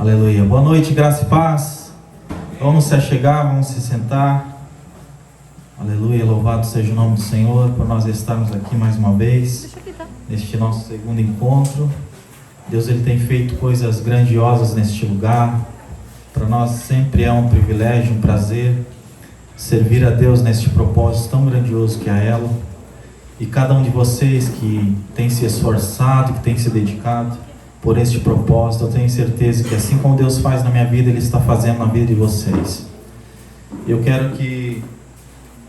Aleluia. Boa noite, graça e paz. Vamos se achegar, vamos se sentar. Aleluia, louvado seja o nome do Senhor por nós estarmos aqui mais uma vez neste nosso segundo encontro. Deus, Ele tem feito coisas grandiosas neste lugar. Para nós sempre é um privilégio, um prazer servir a Deus neste propósito tão grandioso que é a Elo. E cada um de vocês que tem se esforçado, que tem se dedicado por este propósito, eu tenho certeza que assim como Deus faz na minha vida, Ele está fazendo na vida de vocês. Eu quero que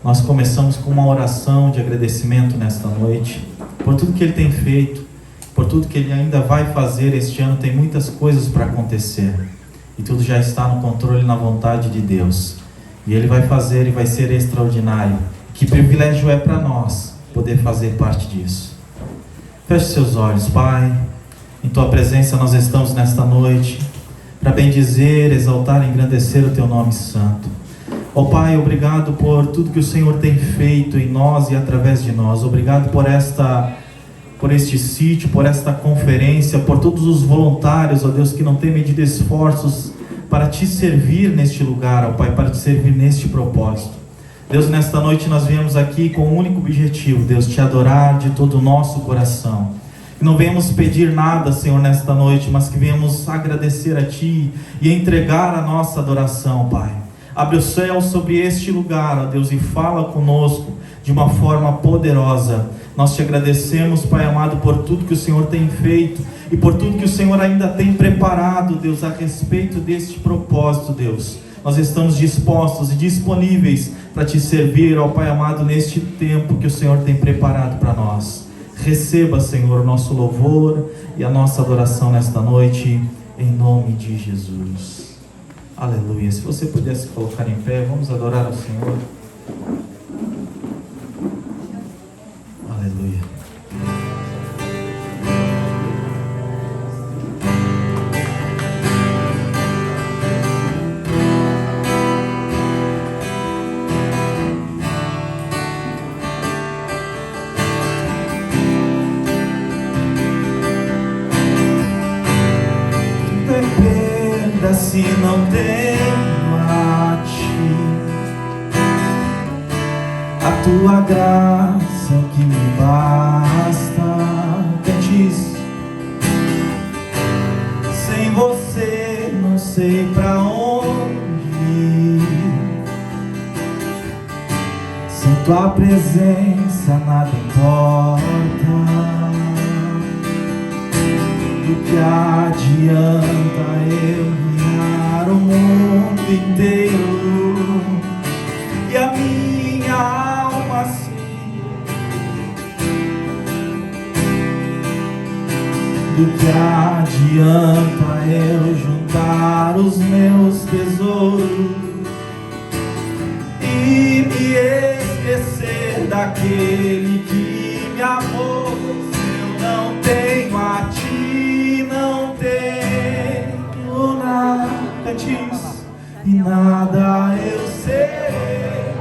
nós começamos com uma oração de agradecimento nesta noite, por tudo que Ele tem feito, por tudo que Ele ainda vai fazer este ano. Tem muitas coisas para acontecer, e tudo já está no controle e na vontade de Deus, e Ele vai fazer e vai ser extraordinário. Que privilégio é para nós poder fazer parte disso. Feche seus olhos. Pai, em Tua presença nós estamos nesta noite para bendizer, exaltar e engrandecer o Teu nome santo. Ó Pai, obrigado por tudo que o Senhor tem feito em nós e através de nós. Obrigado por este sítio, por esta conferência, por todos os voluntários, ó Deus, que não têm medido esforços para Te servir neste lugar, ó Pai, para Te servir neste propósito. Deus, nesta noite nós viemos aqui com um único objetivo, Deus, Te adorar de todo o nosso coração. Que não venhamos pedir nada, Senhor, nesta noite, mas que venhamos agradecer a Ti e entregar a nossa adoração, Pai. Abre o céu sobre este lugar, ó Deus, e fala conosco de uma forma poderosa. Nós Te agradecemos, Pai amado, por tudo que o Senhor tem feito e por tudo que o Senhor ainda tem preparado, Deus, a respeito deste propósito, Deus. Nós estamos dispostos e disponíveis para Te servir, ó Pai amado, neste tempo que o Senhor tem preparado para nós. Receba, Senhor, o nosso louvor e a nossa adoração nesta noite, em nome de Jesus. Aleluia. Se você pudesse colocar em pé, vamos adorar ao Senhor. Aleluia. Se não tenho a Ti, a Tua graça é o que me basta. Antes, sem Você não sei pra onde ir. Sem Tua presença nada importa. Do que adianta eu o mundo inteiro e a minha alma assim? Do que adianta eu juntar os meus tesouros e me esquecer daquele que me amou? Se eu não tenho a Ti, não tenho nada. E nada eu sei,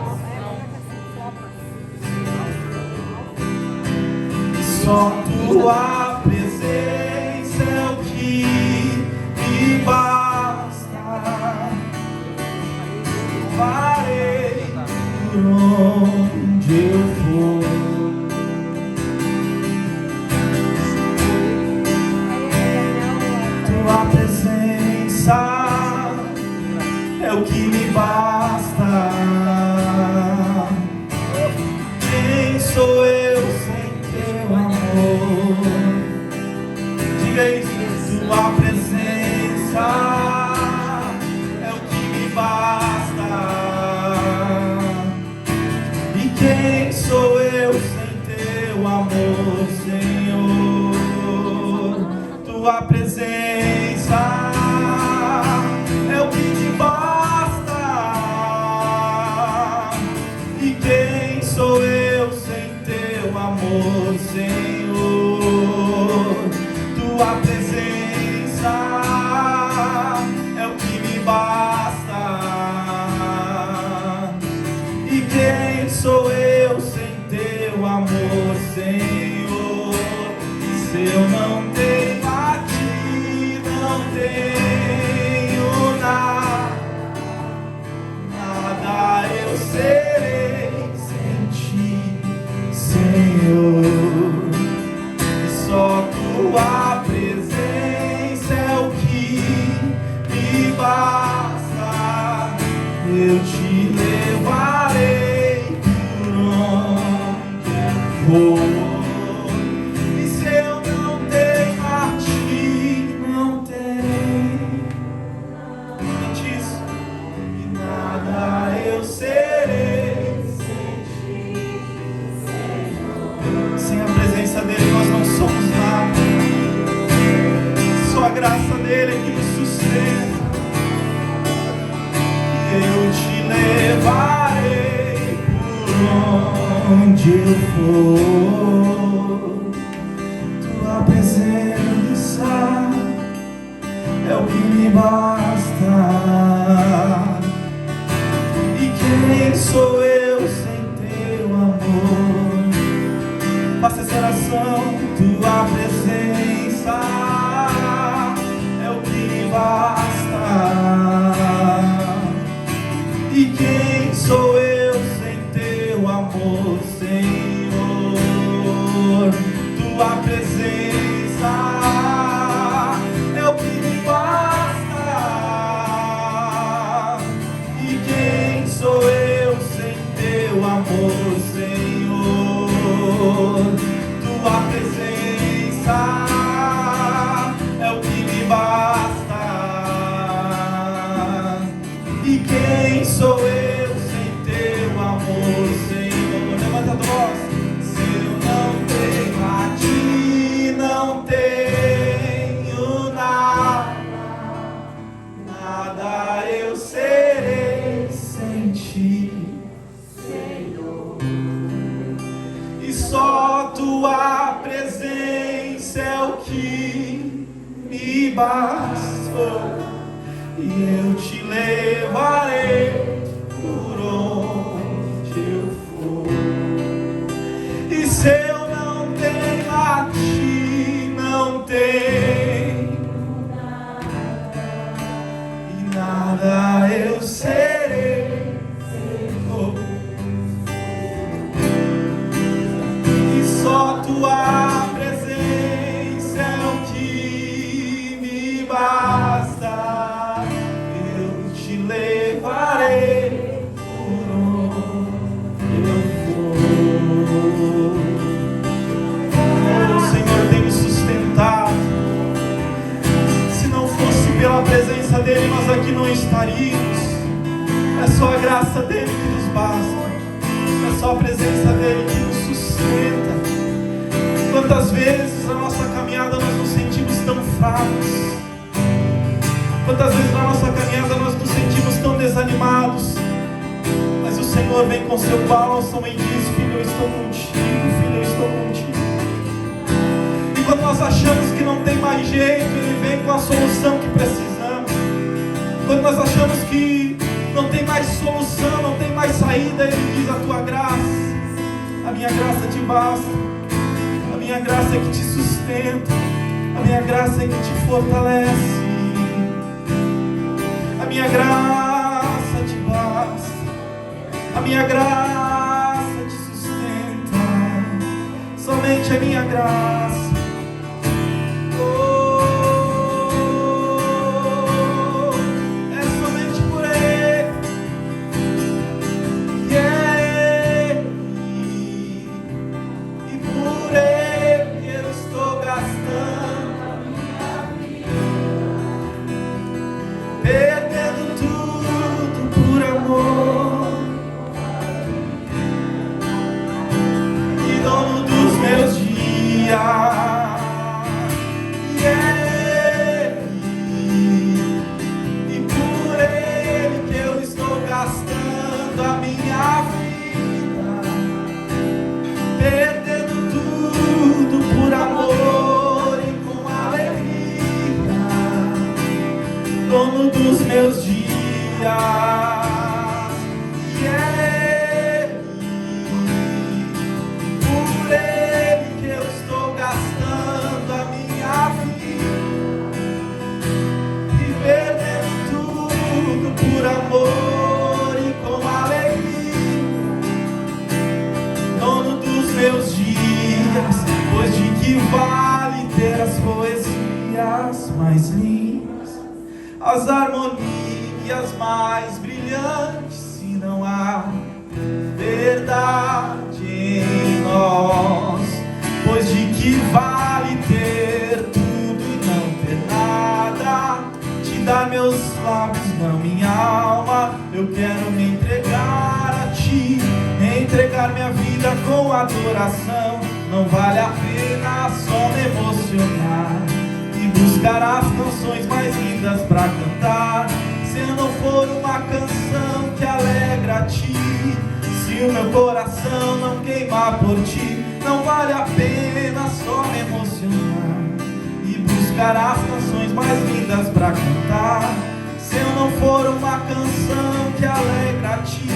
só Tua presença é o que me basta. Farei por onde eu for. Tua presença é o que me basta. Quem sou eu sem Teu amor? Diga isso. Tua presença é o que me basta. E quem quem sou eu sem teu amor, Senhor? Tua presença é o que me basta. E quem sou eu sem teu amor, Senhor? Tua presença é o que me basta. E quem sou eu sem teu amor, Senhor? Se eu não tenho a ti, não tenho nada, nada eu serei sem ti, Senhor. E só tua presença é o que me basta. Eu te levarei por onde eu for. E se eu não tenho a ti, não tenho nada disso, e nada eu serei sem ti, Senhor. Sem a presença dele nós não somos nada. Só a graça dele é que nos sustenta. Eu te levarei por onde eu for. Tua presença é o que me basta. E quem sou eu sem teu amor? Faça essa oração. Tua presença é o que me basta. E quem sou eu sem teu amor, Senhor? Tua presença é o que me basta. E quem sou eu sem teu amor, Senhor? Tua presença é o que me basta. E quem sou eu sem teu amor, Senhor? Levanta a voz. Se eu não tenho a ti, não tenho nada, nada eu serei sem ti, Senhor. E só tua presença é o que me basta. E eu te levarei por onde eu for. E se eu não tenho a ti, não tenho nada, e nada eu serei, Senhor. E só tua presença é o que me basta. Levarei por onde eu for. O Senhor tem nos sustentado. Se não fosse pela presença dele, nós aqui não estaríamos. É só a graça dele que nos basta. É só a presença dele que nos sustenta. Quantas vezes na nossa caminhada nós nos sentimos tão fracos. Quantas vezes na nossa caminhada nós nos sentimos tão desanimados, mas o Senhor vem com seu bálsamo e diz: filho, eu estou contigo, filho, eu estou contigo. E quando nós achamos que não tem mais jeito, Ele vem com a solução que precisamos. Quando nós achamos que não tem mais solução, não tem mais saída, Ele diz: a tua graça, a minha graça te basta, a minha graça é que te sustenta, a minha graça é que te fortalece. A minha graça te basta, a minha graça te sustenta, somente a minha graça. Oh, é somente por Ele, e é Ele, e por Ele eu estou gastando a minha vida. perdendo tudo por amor e com alegria, dono dos meus dias. E é por Ele que eu estou gastando a minha vida e perdendo tudo por amor e com alegria, dono dos meus dias. Pois de que vale ter as poesias mais lindas, as harmonias mais brilhantes, se não há verdade em nós? Pois de que vale ter tudo e não ter nada? Te dar meus lábios, não minha alma. Eu quero me entregar a ti, entregar minha vida com adoração. Não vale a pena só me emocionar e buscar as canções mais lindas pra cantar, se eu não for uma canção que alegra a ti. Se o meu coração não queimar por ti, não vale a pena só me emocionar e buscar as canções mais lindas pra cantar, se eu não for uma canção que alegra a ti.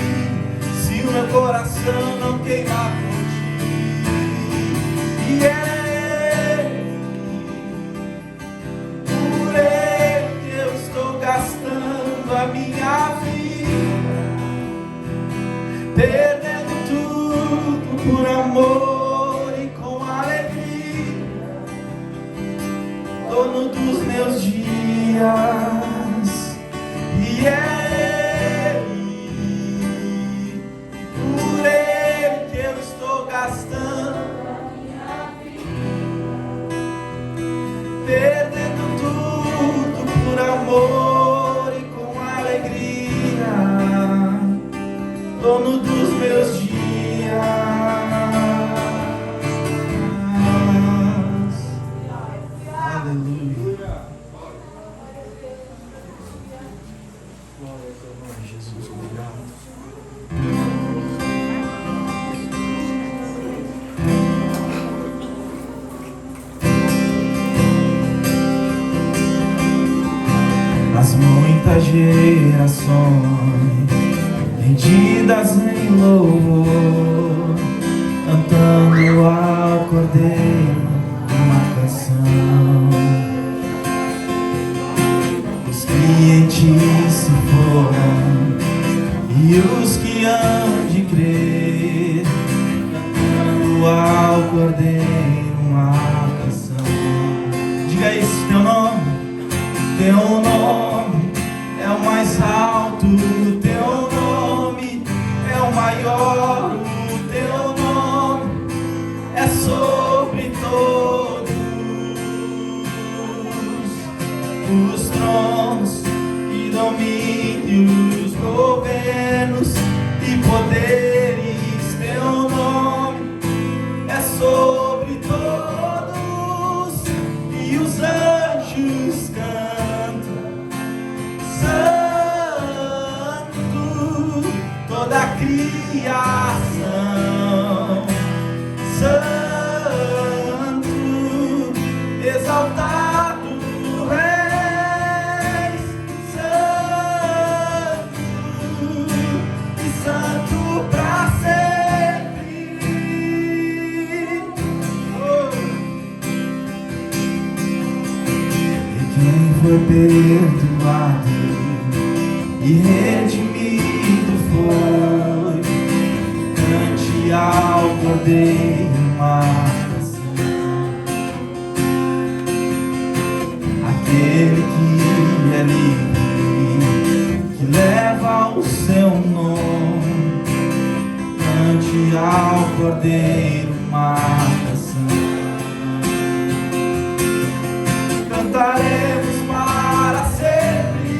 Se o meu coração não queimar por ti, e é por Ele que eu estou gastando a minha vida, perdendo tudo por amor e com alegria, dono dos meus dias. E é por Ele que eu estou gastando, perdendo tudo por amor e com alegria, dono dos meus dias. Aleluia. Glória ao teu nome, Jesus. Obrigado. As muitas gerações rendidas em louvor, cantando ao Cordeiro uma canção. Os que em ti se foram e os que hão de crer, cantando ao Cordeiro uma canção. Diga isso, teu nome. Teu nome é o mais alto, o teu nome é o maior, o teu nome é sobre todos os tronos e domínios, governos e poderes. Teu nome é sobre todos e os anjos toda a criação, santo, exaltado és, santo e santo pra sempre. Oh. E quem foi perdoado e redimido foi, cante ao Cordeiro uma canção. Aquele que é livre, que leva o seu nome, cante ao Cordeiro uma canção. Cantaremos para sempre,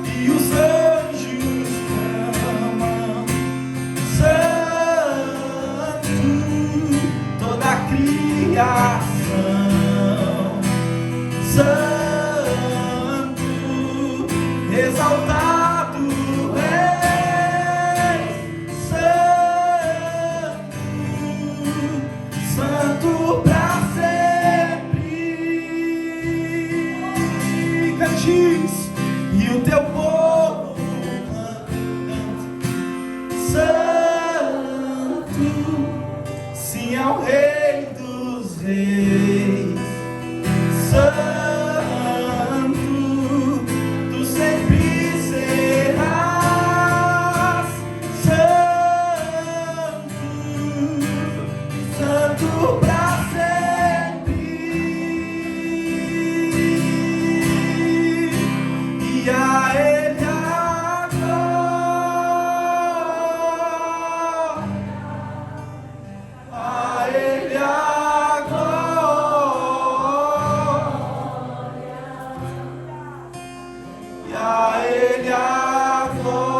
e os anjos clamam, santo, toda a criação, santo, exaltado és, santo Rei dos Reis, Santo, tu sempre serás, Santo, Santo pra sempre, e a Ele a glória, a Ele a glória, e a Ele a glória,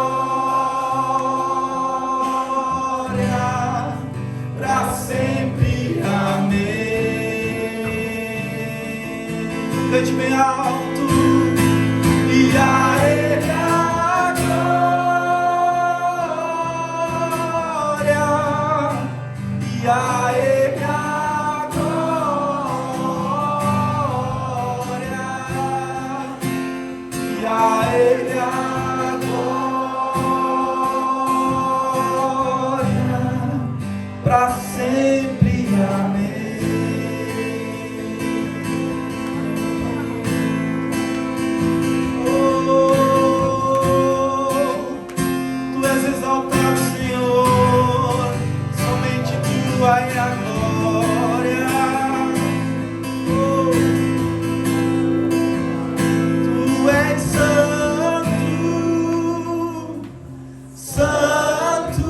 pra sempre, amém. Cante bem alto, e a Ele a glória, e a Ele a glória, e a Ele a glória, pra sempre, amém. Tu és exaltado, Senhor, somente tua é a glória. Tu és santo, santo,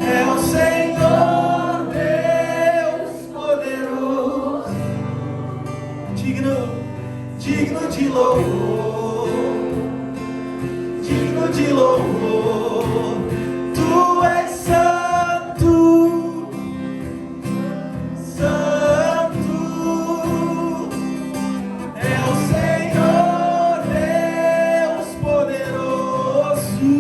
é o Senhor Deus poderoso, digno, digno de louvor, digno de louvor. Tu és santo, santo, é o Senhor Deus poderoso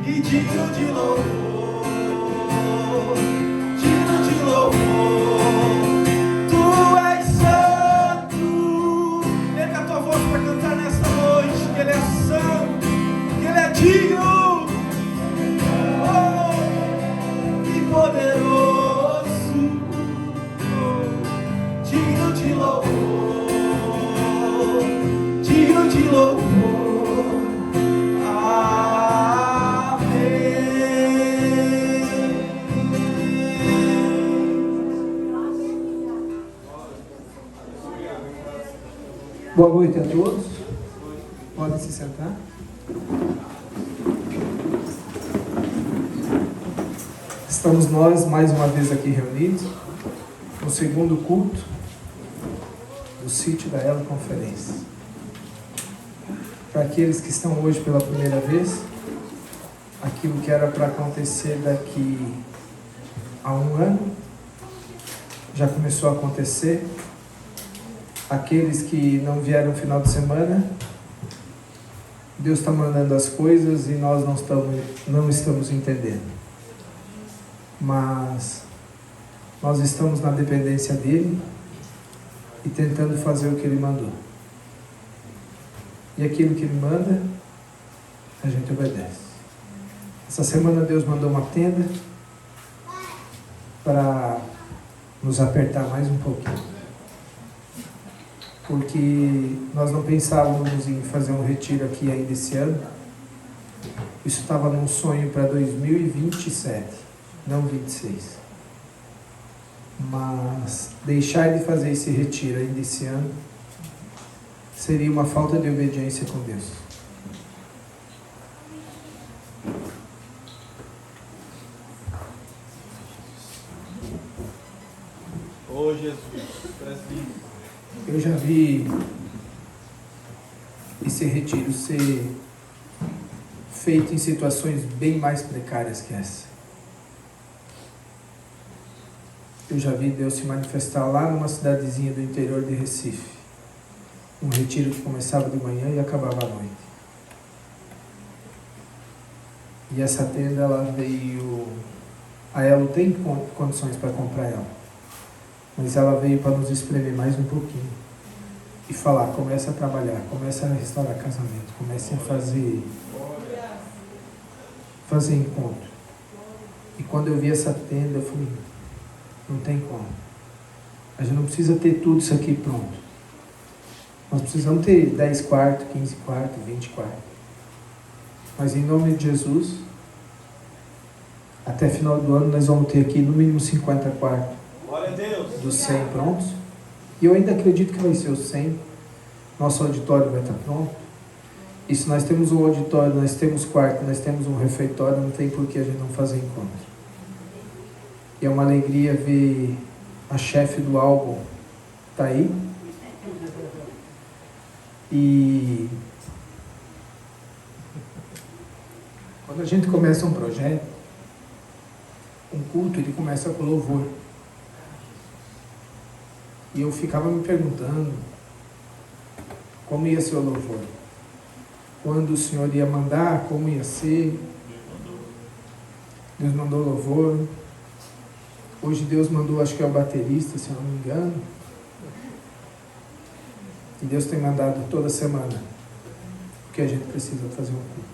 e digno de louvor, digno de louvor. Tu és santo. Erga a tua voz para cantar nesta noite que Ele é santo, que Ele é digno, oh, e poderoso, oh, digno de louvor, digno de louvor. Amém. Boa noite a todos. Podem se sentar. Estamos nós mais uma vez aqui reunidos no segundo culto do sítio da Elo Conferência. Para aqueles que estão hoje pela primeira vez, aquilo que era para acontecer daqui a um ano já começou a acontecer. Aqueles que não vieram no final de semana, Deus está mandando as coisas e nós não estamos entendendo. Mas nós estamos na dependência dEle e tentando fazer o que Ele mandou. E aquilo que Ele manda, a gente obedece. Essa semana Deus mandou uma tenda para nos apertar mais um pouquinho. Porque nós não pensávamos em fazer um retiro aqui ainda esse ano. Isso estava num sonho para 2027, não 26. Mas deixar de fazer esse retiro ainda esse ano seria uma falta de obediência com Deus. Oh Jesus, eu já vi esse retiro ser feito em situações bem mais precárias que essa. Eu já vi Deus se manifestar lá numa cidadezinha do interior de Recife. Um retiro que começava de manhã e acabava à noite. E essa tenda, ela veio... A Elo tem condições para comprar ela. Mas ela veio para nos espremer mais um pouquinho. E falar, começa a trabalhar, começa a restaurar casamento, comece a fazer encontro. E quando eu vi essa tenda, eu falei, não tem como. A gente não precisa ter tudo isso aqui pronto. Nós precisamos ter 10 quartos, 15 quartos, 20 quartos. Mas em nome de Jesus, até final do ano nós vamos ter aqui no mínimo 50 quartos. Glória a Deus. Dos 100 prontos. E eu ainda acredito que vai ser os 100. Nosso auditório vai estar pronto. E se nós temos um auditório, nós temos quarto, nós temos um refeitório, não tem por que a gente não fazer encontro. E é uma alegria ver a chefe do álbum tá aí. E quando a gente começa um projeto, um culto, ele começa com louvor. E eu ficava me perguntando como ia ser o louvor. Quando o Senhor ia mandar, como ia ser. Deus mandou louvor. Hoje Deus mandou, acho que é o baterista, se eu não me engano. E Deus tem mandado toda semana. Porque a gente precisa fazer um culto.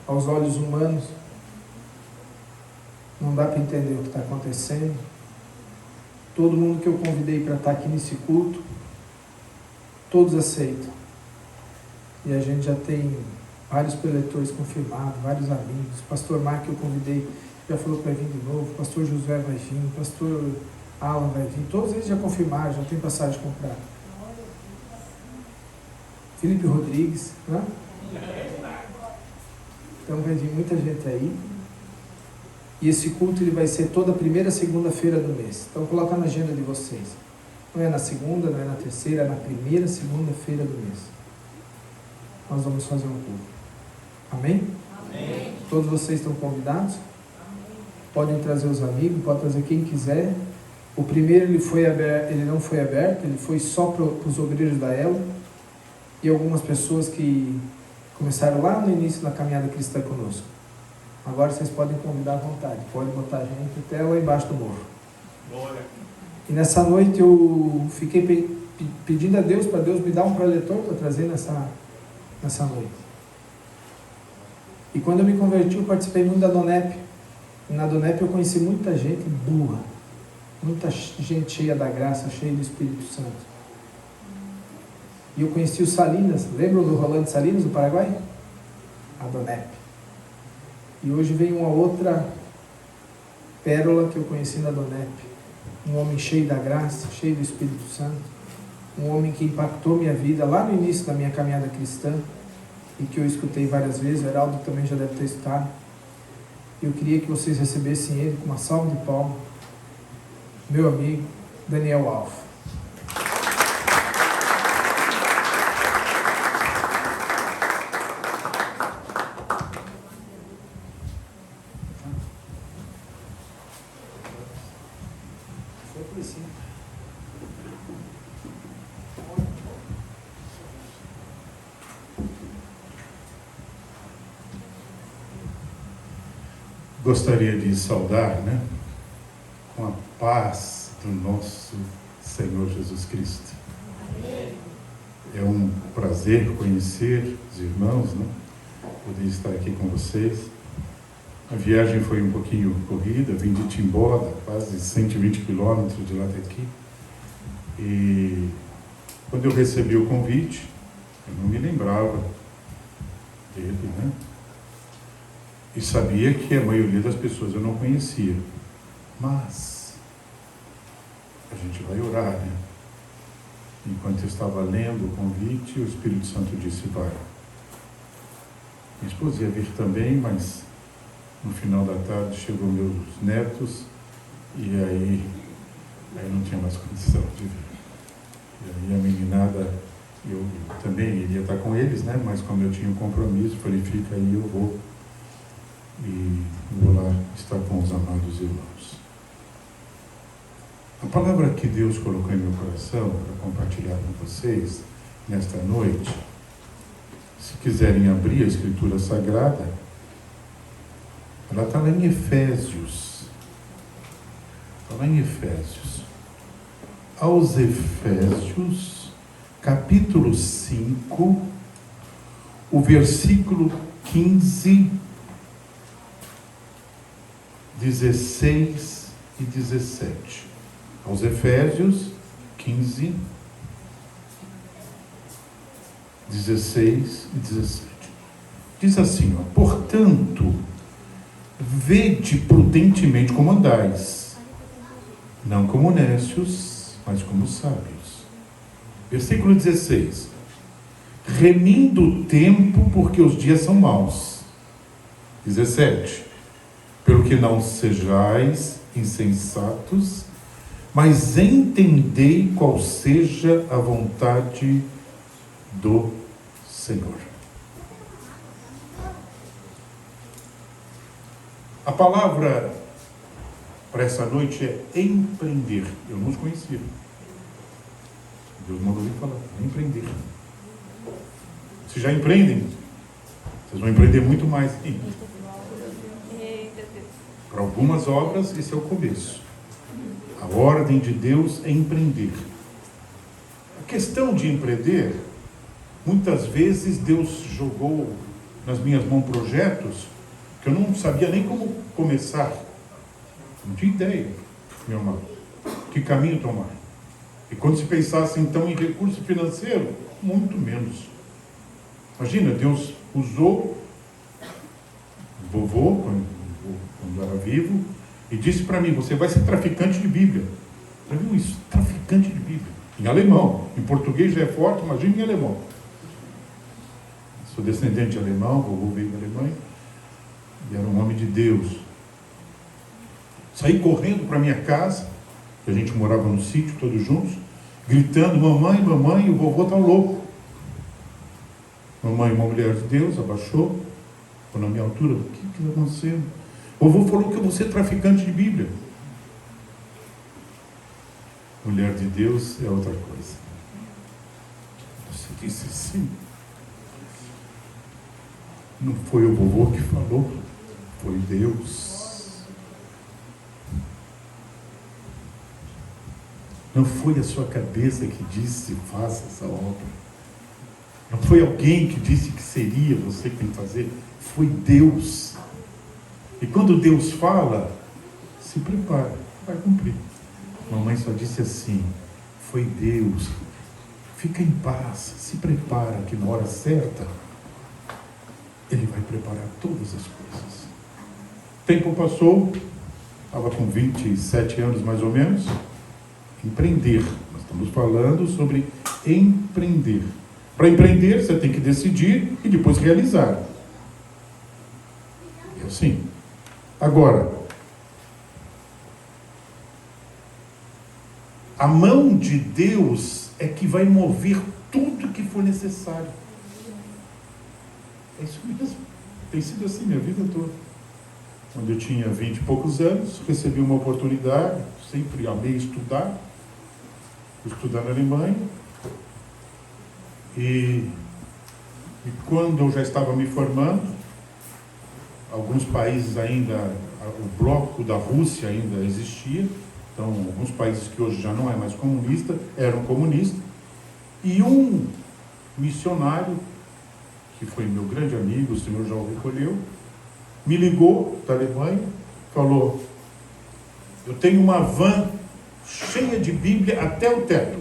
Aos olhos humanos, não dá para entender o que está acontecendo. Todo mundo que eu convidei para estar aqui nesse culto, todos aceitam. E a gente já tem vários preletores confirmados, vários amigos. O pastor Marco que eu convidei já falou que vai vir de novo. O pastor Josué vai vir, o pastor Alan vai vir. Todos eles já confirmaram, já tem passagem comprada. Felipe Rodrigues, né? Então vai vir muita gente aí. E esse culto ele vai ser toda primeira segunda-feira do mês. Então coloca na agenda de vocês. Não é na segunda, não é na terceira, é na primeira segunda-feira do mês. Nós vamos fazer um culto. Amém? Amém. Todos vocês estão convidados. Podem trazer os amigos, pode trazer quem quiser. O primeiro ele não foi aberto, ele foi só para os obreiros da Elo e algumas pessoas que começaram lá no início da caminhada cristã conosco. Agora vocês podem convidar à vontade, podem botar a gente até lá embaixo do morro. Glória. E nessa noite eu fiquei pedindo a Deus para Deus me dar um preletor para trazer nessa noite. E quando eu me converti, eu participei muito da Donep. E na Donep eu conheci muita gente boa, muita gente cheia da graça, cheia do Espírito Santo. E eu conheci o Salinas, lembram do Rolando Salinas, do Paraguai? A Donep. E hoje vem uma outra pérola que eu conheci na Donep. Um homem cheio da graça, cheio do Espírito Santo. Um homem que impactou minha vida lá no início da minha caminhada cristã e que eu escutei várias vezes. O Heraldo também já deve ter escutado. Eu queria que vocês recebessem ele com uma salva de palmas. Meu amigo Daniel Alfa. Gostaria de saudar, com a paz do nosso Senhor Jesus Cristo. É um prazer conhecer os irmãos, poder estar aqui com vocês. A viagem foi um pouquinho corrida, vim de Timbó, quase 120 quilômetros de lá até aqui. E quando eu recebi o convite, eu não me lembrava dele, E sabia que a maioria das pessoas eu não conhecia. Mas a gente vai orar, Enquanto eu estava lendo o convite, o Espírito Santo disse, vai. Minha esposa ia vir também, mas no final da tarde chegou meus netos e aí não tinha mais condição de vir. E aí a meninada, eu também iria estar com eles, Mas como eu tinha um compromisso, falei, fica aí, eu vou. E vou lá estar com os amados irmãos. A palavra que Deus colocou em meu coração para compartilhar com vocês nesta noite, se quiserem abrir a Escritura Sagrada, ela está lá em Efésios. Está lá em Efésios. Aos Efésios, capítulo 5, o versículo 15, 16 e 17. Aos Efésios 15, 16 e 17. Diz assim, ó, portanto, vede prudentemente como andais, não como necios, mas como sábios. Versículo 16. Remindo o tempo, porque os dias são maus. 17. Pelo que não sejais insensatos, mas entendei qual seja a vontade do Senhor. A palavra para essa noite é empreender. Eu não os conhecia. Deus mandou me falar, empreender. Vocês já empreendem? Vocês vão empreender muito mais ainda. Para algumas obras, esse é o começo. A ordem de Deus é empreender. A questão de empreender, muitas vezes Deus jogou nas minhas mãos projetos que eu não sabia nem como começar. Não tinha ideia, meu irmão, que caminho tomar. E quando se pensasse então em recurso financeiro, muito menos. Imagina, Deus usou o vovô, quando era vivo, e disse para mim, você vai ser traficante de Bíblia. Já viu isso? Traficante de Bíblia. Em alemão. Em português já é forte, imagina em alemão. Sou descendente de alemão, vovô veio da Alemanha, e era um homem de Deus. Saí correndo para minha casa, que a gente morava no sítio, todos juntos, gritando, mamãe, mamãe, o vovô está louco. Mamãe, uma mulher de Deus, abaixou, ficou na minha altura, o que está acontecendo? O vovô falou que eu vou ser traficante de Bíblia. Mulher de Deus é outra coisa. Você disse sim. Não foi o vovô que falou, foi Deus. Não foi a sua cabeça que disse, faça essa obra. Não foi alguém que disse que seria você quem fazer. Foi Deus. E quando Deus fala, se prepara, vai cumprir. Mamãe só disse assim, foi Deus. Fica em paz, se prepara que na hora certa, Ele vai preparar todas as coisas. O tempo passou, estava com 27 anos mais ou menos. Empreender. Nós estamos falando sobre empreender. Para empreender, você tem que decidir e depois realizar. É assim. Agora, a mão de Deus é que vai mover tudo que for necessário. É isso mesmo. Tem sido assim minha vida toda. Quando eu tinha 20 e poucos anos, recebi uma oportunidade, sempre amei estudar. Fui estudar na Alemanha. E quando eu já estava me formando, alguns países ainda, o bloco da Rússia ainda existia, então alguns países que hoje já não é mais comunista, eram comunistas, e um missionário, que foi meu grande amigo, o senhor já o recolheu, me ligou da Alemanha, falou, eu tenho uma van cheia de Bíblia até o teto,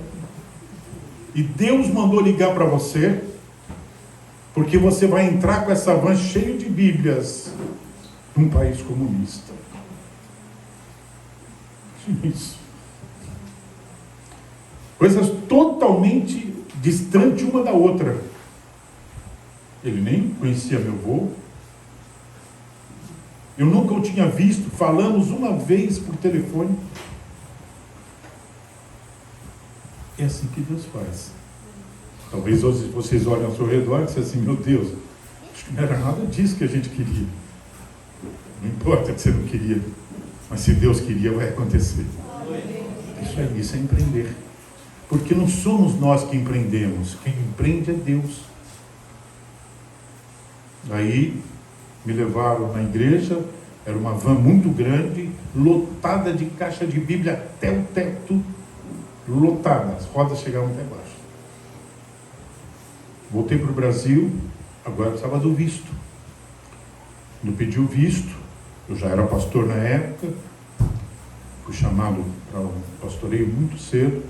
e Deus mandou ligar para você, porque você vai entrar com essa van cheia de Bíblias num país comunista. Isso. Coisas totalmente distantes uma da outra. Ele nem conhecia meu avô. Eu nunca o tinha visto. Falamos uma vez por telefone. É assim que Deus faz. Talvez hoje vocês olhem ao seu redor e dizem assim, meu Deus, acho que não era nada disso que a gente queria. Não importa que você não queria, mas se Deus queria, vai acontecer. Isso é empreender. Porque não somos nós que empreendemos, quem empreende é Deus. Aí me levaram na igreja, era uma van muito grande, lotada de caixa de Bíblia até o teto, lotada, as rodas chegavam até baixo. Voltei para o Brasil, agora precisava do visto. Quando pedi o visto, eu já era pastor na época, fui chamado para um pastoreio muito cedo,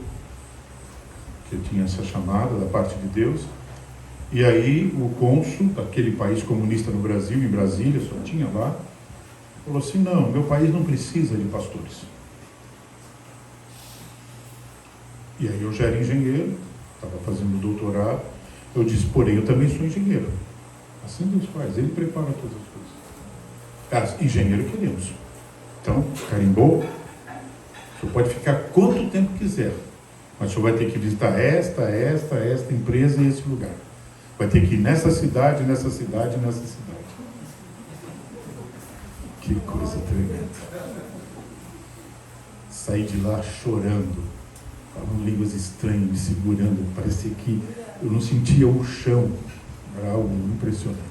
que eu tinha essa chamada da parte de Deus. E aí o cônsul daquele país comunista no Brasil, em Brasília, só tinha lá, falou assim: não, meu país não precisa de pastores. E aí eu já era engenheiro, estava fazendo doutorado, eu disse, porém, eu também sou engenheiro. Assim Deus faz, Ele prepara todas as coisas. Engenheiro queremos. Então, carimbou, o senhor pode ficar quanto tempo quiser, mas o senhor vai ter que visitar esta empresa e esse lugar. Vai ter que ir nessa cidade, nessa cidade, nessa cidade. Que coisa tremenda. Saí de lá chorando, falando línguas estranhas, me segurando, parecia que eu não sentia o chão. Era algo impressionante.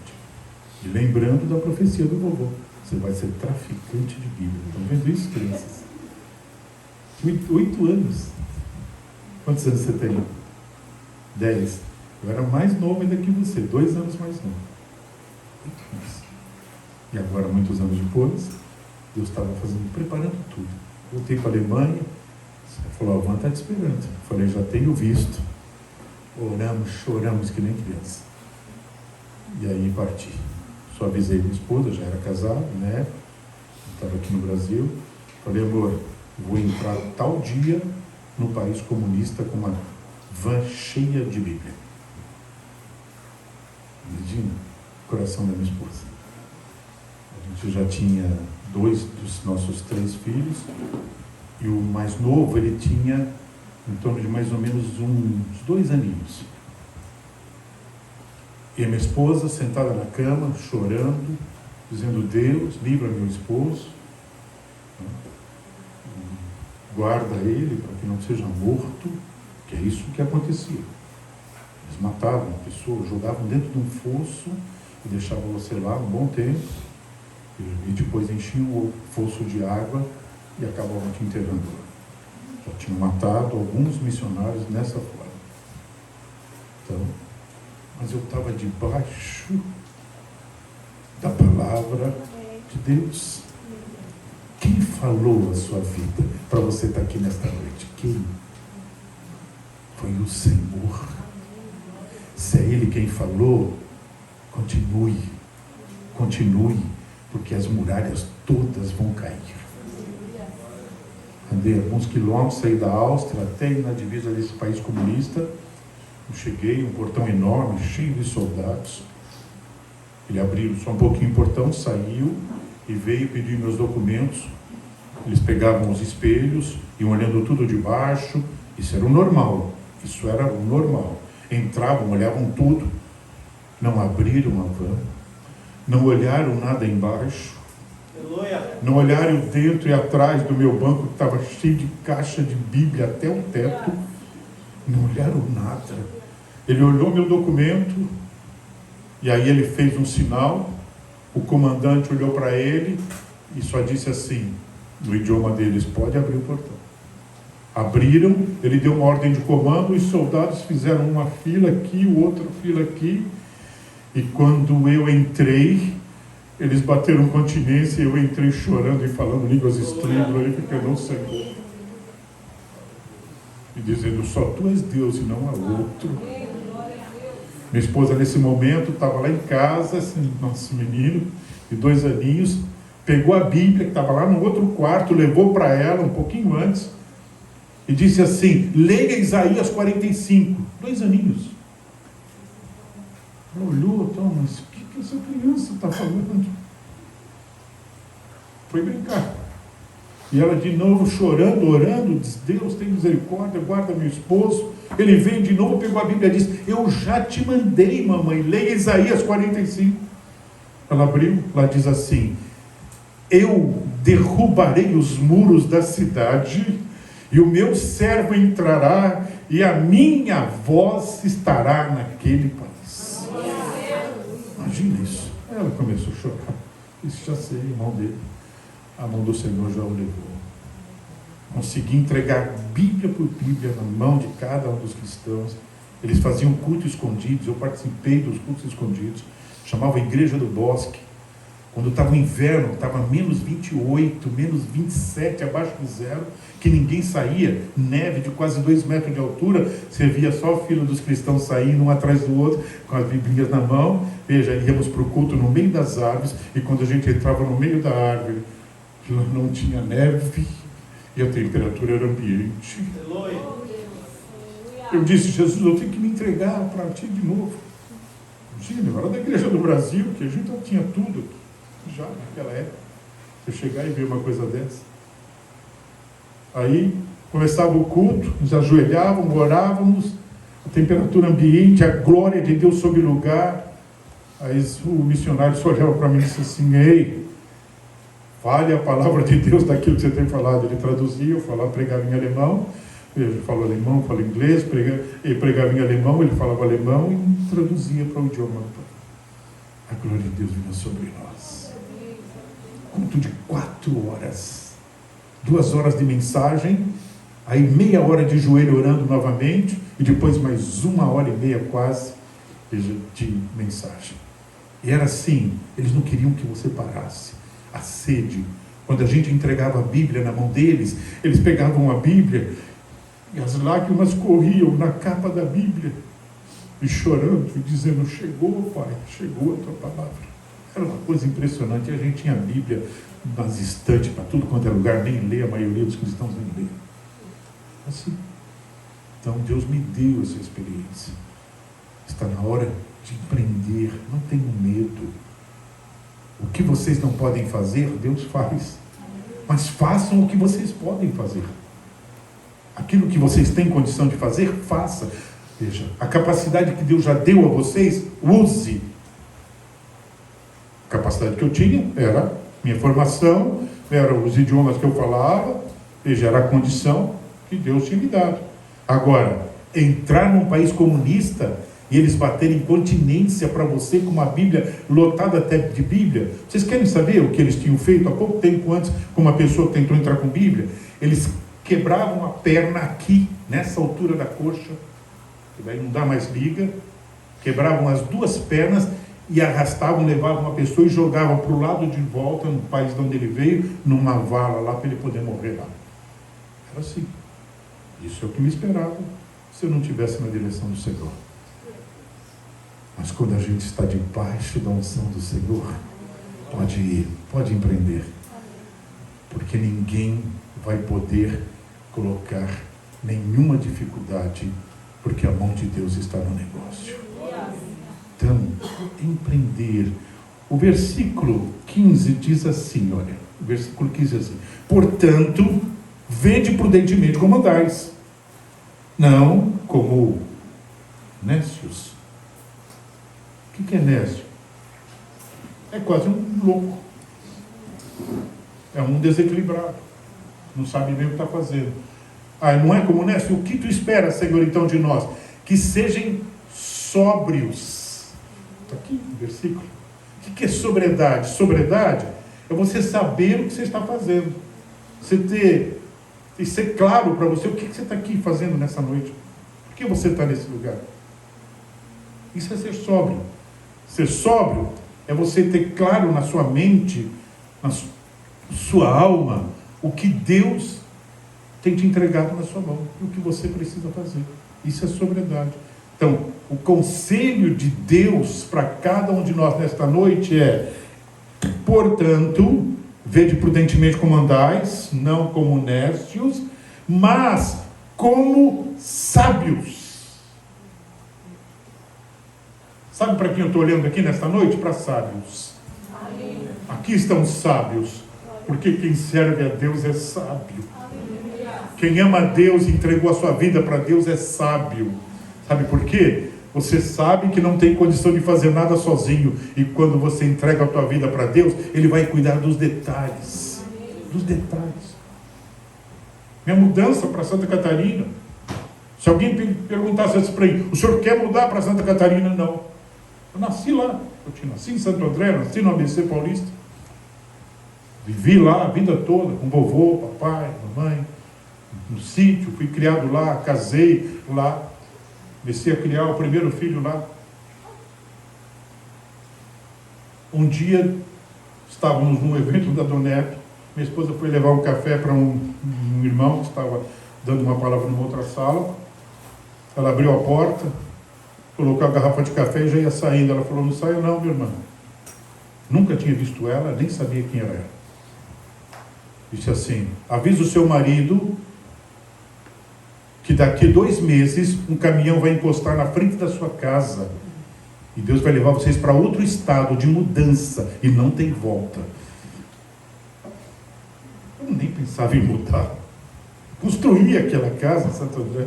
E lembrando da profecia do vovô, você vai ser traficante de Bíblia. Estão vendo isso, crianças? 8 anos. Quantos anos você tem? 10. Eu era mais novo ainda que você, 2 anos mais novo. 8 anos. E agora, muitos anos depois, Deus estava preparando tudo. Voltei para a Alemanha, ele falou, Alvan está te esperando. Eu falei, já tenho visto. Oramos, choramos que nem criança. E aí parti. Só avisei minha esposa, já era casado, né? Estava aqui no Brasil. Falei, amor, vou entrar tal dia no país comunista com uma van cheia de Bíblia. Imagina o coração da minha esposa. A gente já tinha 2 dos nossos 3 filhos, e o mais novo, ele tinha em torno de mais ou menos uns 2 aninhos. E a minha esposa sentada na cama, chorando, dizendo, Deus, livra meu esposo, guarda ele para que não seja morto, que é isso que acontecia. Eles matavam a pessoa, jogavam dentro de um fosso e deixavam você lá um bom tempo, e depois enchiam o fosso de água e acabavam te enterrando lá. Já tinham matado alguns missionários nessa forma. Então, mas eu estava debaixo da palavra de Deus. Quem falou a sua vida para você estar aqui nesta noite? Quem? Foi o Senhor. Se é Ele quem falou, continue, porque as muralhas todas vão cair. Andei alguns quilômetros, saí da Áustria até ir na divisa desse país comunista. Eu cheguei, um portão enorme, cheio de soldados. Ele abriu só um pouquinho o portão, saiu e veio pedir meus documentos. Eles pegavam os espelhos, iam olhando tudo de baixo. Isso era o normal. Entravam, olhavam tudo. Não abriram a van. Não olharam nada embaixo. Não olharam dentro e atrás do meu banco, que estava cheio de caixa de Bíblia até o teto. Não olharam nada. Ele olhou meu documento, e aí ele fez um sinal. O comandante olhou para ele e só disse assim, no idioma deles, pode abrir o portão. Abriram, ele deu uma ordem de comando, os soldados fizeram uma fila aqui, outra fila aqui, e quando eu entrei, eles bateram continência, e eu entrei chorando e falando línguas estranhas, glorificando o Senhor. E dizendo, só Tu és Deus e não há outro. Minha esposa, nesse momento, estava lá em casa, esse nosso menino, de 2 aninhos, pegou a Bíblia, que estava lá no outro quarto, levou para ela um pouquinho antes, e disse assim, leia Isaías 45, 2 aninhos. Ela olhou, mas o que essa criança está falando? Foi brincar. E ela de novo chorando, orando, diz, Deus tem misericórdia, guarda meu esposo. Ele veio de novo, pegou a Bíblia e disse, eu já te mandei, mamãe, leia Isaías 45. Ela abriu, lá diz assim, eu derrubarei os muros da cidade, e o meu servo entrará, e a minha voz estará naquele país. Imagina isso. Ela começou a chorar. Isso já sei, irmão dele. A mão do Senhor já o levou. Consegui entregar Bíblia por Bíblia na mão de cada um dos cristãos. Eles faziam culto escondidos, eu participei dos cultos escondidos. Chamava a Igreja do Bosque. Quando estava o inverno, estava menos 28, menos 27, abaixo do zero, que ninguém saía, neve de quase 2 metros de altura, você via só o filho dos cristãos saindo um atrás do outro, com as biblinhas na mão. Veja, íamos para o culto no meio das árvores, e quando a gente entrava no meio da árvore, não tinha neve, e a temperatura era ambiente. Aleluia. Eu disse, Jesus, eu tenho que me entregar para ti de novo. Imagina, eu era da Igreja do Brasil, que a gente já tinha tudo, já naquela época. Você chegar e ver uma coisa dessa. Aí, começava o culto, nos ajoelhávamos, orávamos, a temperatura ambiente, a glória de Deus sobre o lugar. Aí o missionário só olhava para mim e disse assim, ei, fale a palavra de Deus daquilo que você tem falado. Ele traduzia, eu falava, pregava em alemão, ele falava alemão, falava inglês, ele pregava em alemão, ele falava alemão e traduzia para o idioma. A glória de Deus vinha sobre nós. Culto de 4 horas. 2 horas de mensagem, aí meia hora de joelho orando novamente, e depois mais 1h30 quase de mensagem. E era assim, eles não queriam que você parasse. A sede. Quando a gente entregava a Bíblia na mão deles, eles pegavam a Bíblia e as lágrimas corriam na capa da Bíblia, e chorando, e dizendo, chegou, Pai, chegou a tua palavra. Era uma coisa impressionante. E a gente tinha a Bíblia nas estantes, para tudo quanto é lugar, nem lê, a maioria dos cristãos nem lê. Assim. Então Deus me deu essa experiência. Está na hora de empreender, não tenham medo. O que vocês não podem fazer, Deus faz. Mas façam o que vocês podem fazer. Aquilo que vocês têm condição de fazer, faça. Veja, a capacidade que Deus já deu a vocês, use. A capacidade que eu tinha era minha formação, eram os idiomas que eu falava, veja, era a condição que Deus tinha me dado. Agora, entrar num país comunista e eles baterem continência para você com uma Bíblia lotada até de Bíblia. Vocês querem saber o que eles tinham feito há pouco tempo antes, com uma pessoa que tentou entrar com Bíblia? Eles quebravam a perna aqui, nessa altura da coxa, que daí não dá mais liga, quebravam as 2 pernas e arrastavam, levavam uma pessoa e jogavam para o lado de volta, no país de onde ele veio, numa vala lá, para ele poder morrer lá. Era assim. Isso é o que me esperava se eu não estivesse na direção do Senhor. Mas quando a gente está debaixo da unção do Senhor, pode ir, pode empreender. Porque ninguém vai poder colocar nenhuma dificuldade, porque a mão de Deus está no negócio. Então, empreender. O versículo 15 diz assim, olha, o versículo 15 diz assim, portanto, vede prudentemente como andais, não como nécios. O que é nécio? É quase um louco. É um desequilibrado. Não sabe nem o que está fazendo. Ah, não é como nécio? O que tu espera, Senhor, então de nós? Que sejam sóbrios. Está aqui o versículo. O que é sobriedade? Sobriedade é você saber o que você está fazendo. Você ter, e ser claro para você o que você está aqui fazendo nessa noite. Por que você está nesse lugar? Isso é ser sóbrio. Ser sóbrio é você ter claro na sua mente, na sua alma, o que Deus tem te entregado na sua mão e o que você precisa fazer. Isso é sobriedade. Então, o conselho de Deus para cada um de nós nesta noite é: portanto, vede prudentemente como andais, não como nécios, mas como sábios. Sabe para quem eu estou olhando aqui nesta noite? Para sábios. Amém. Aqui estão os sábios, porque quem serve a Deus é sábio. Amém. Quem ama a Deus e entregou a sua vida para Deus é sábio. Sabe por quê? Você sabe que não tem condição de fazer nada sozinho, e quando você entrega a tua vida para Deus, Ele vai cuidar dos detalhes. Dos detalhes. Minha mudança para Santa Catarina, se alguém perguntasse assim para mim, o senhor quer mudar para Santa Catarina? Não. Eu nasci lá, eu nasci em Santo André, nasci no ABC Paulista. Vivi lá a vida toda, com vovô, papai, mamãe, no sítio, fui criado lá, casei lá, comecei a criar o primeiro filho lá. Um dia Estávamos num evento da Doneto. Minha esposa foi levar um café para um irmão que estava dando uma palavra numa outra sala. Ela abriu a porta, colocou a garrafa de café e já ia saindo. Ela falou: não saia não, minha irmã. Nunca tinha visto ela, nem sabia quem era ela. Disse assim: avisa o seu marido que daqui 2 meses um caminhão vai encostar na frente da sua casa e Deus vai levar vocês para outro estado de mudança e não tem volta. Eu nem pensava em mudar. Construí aquela casa em Santo André,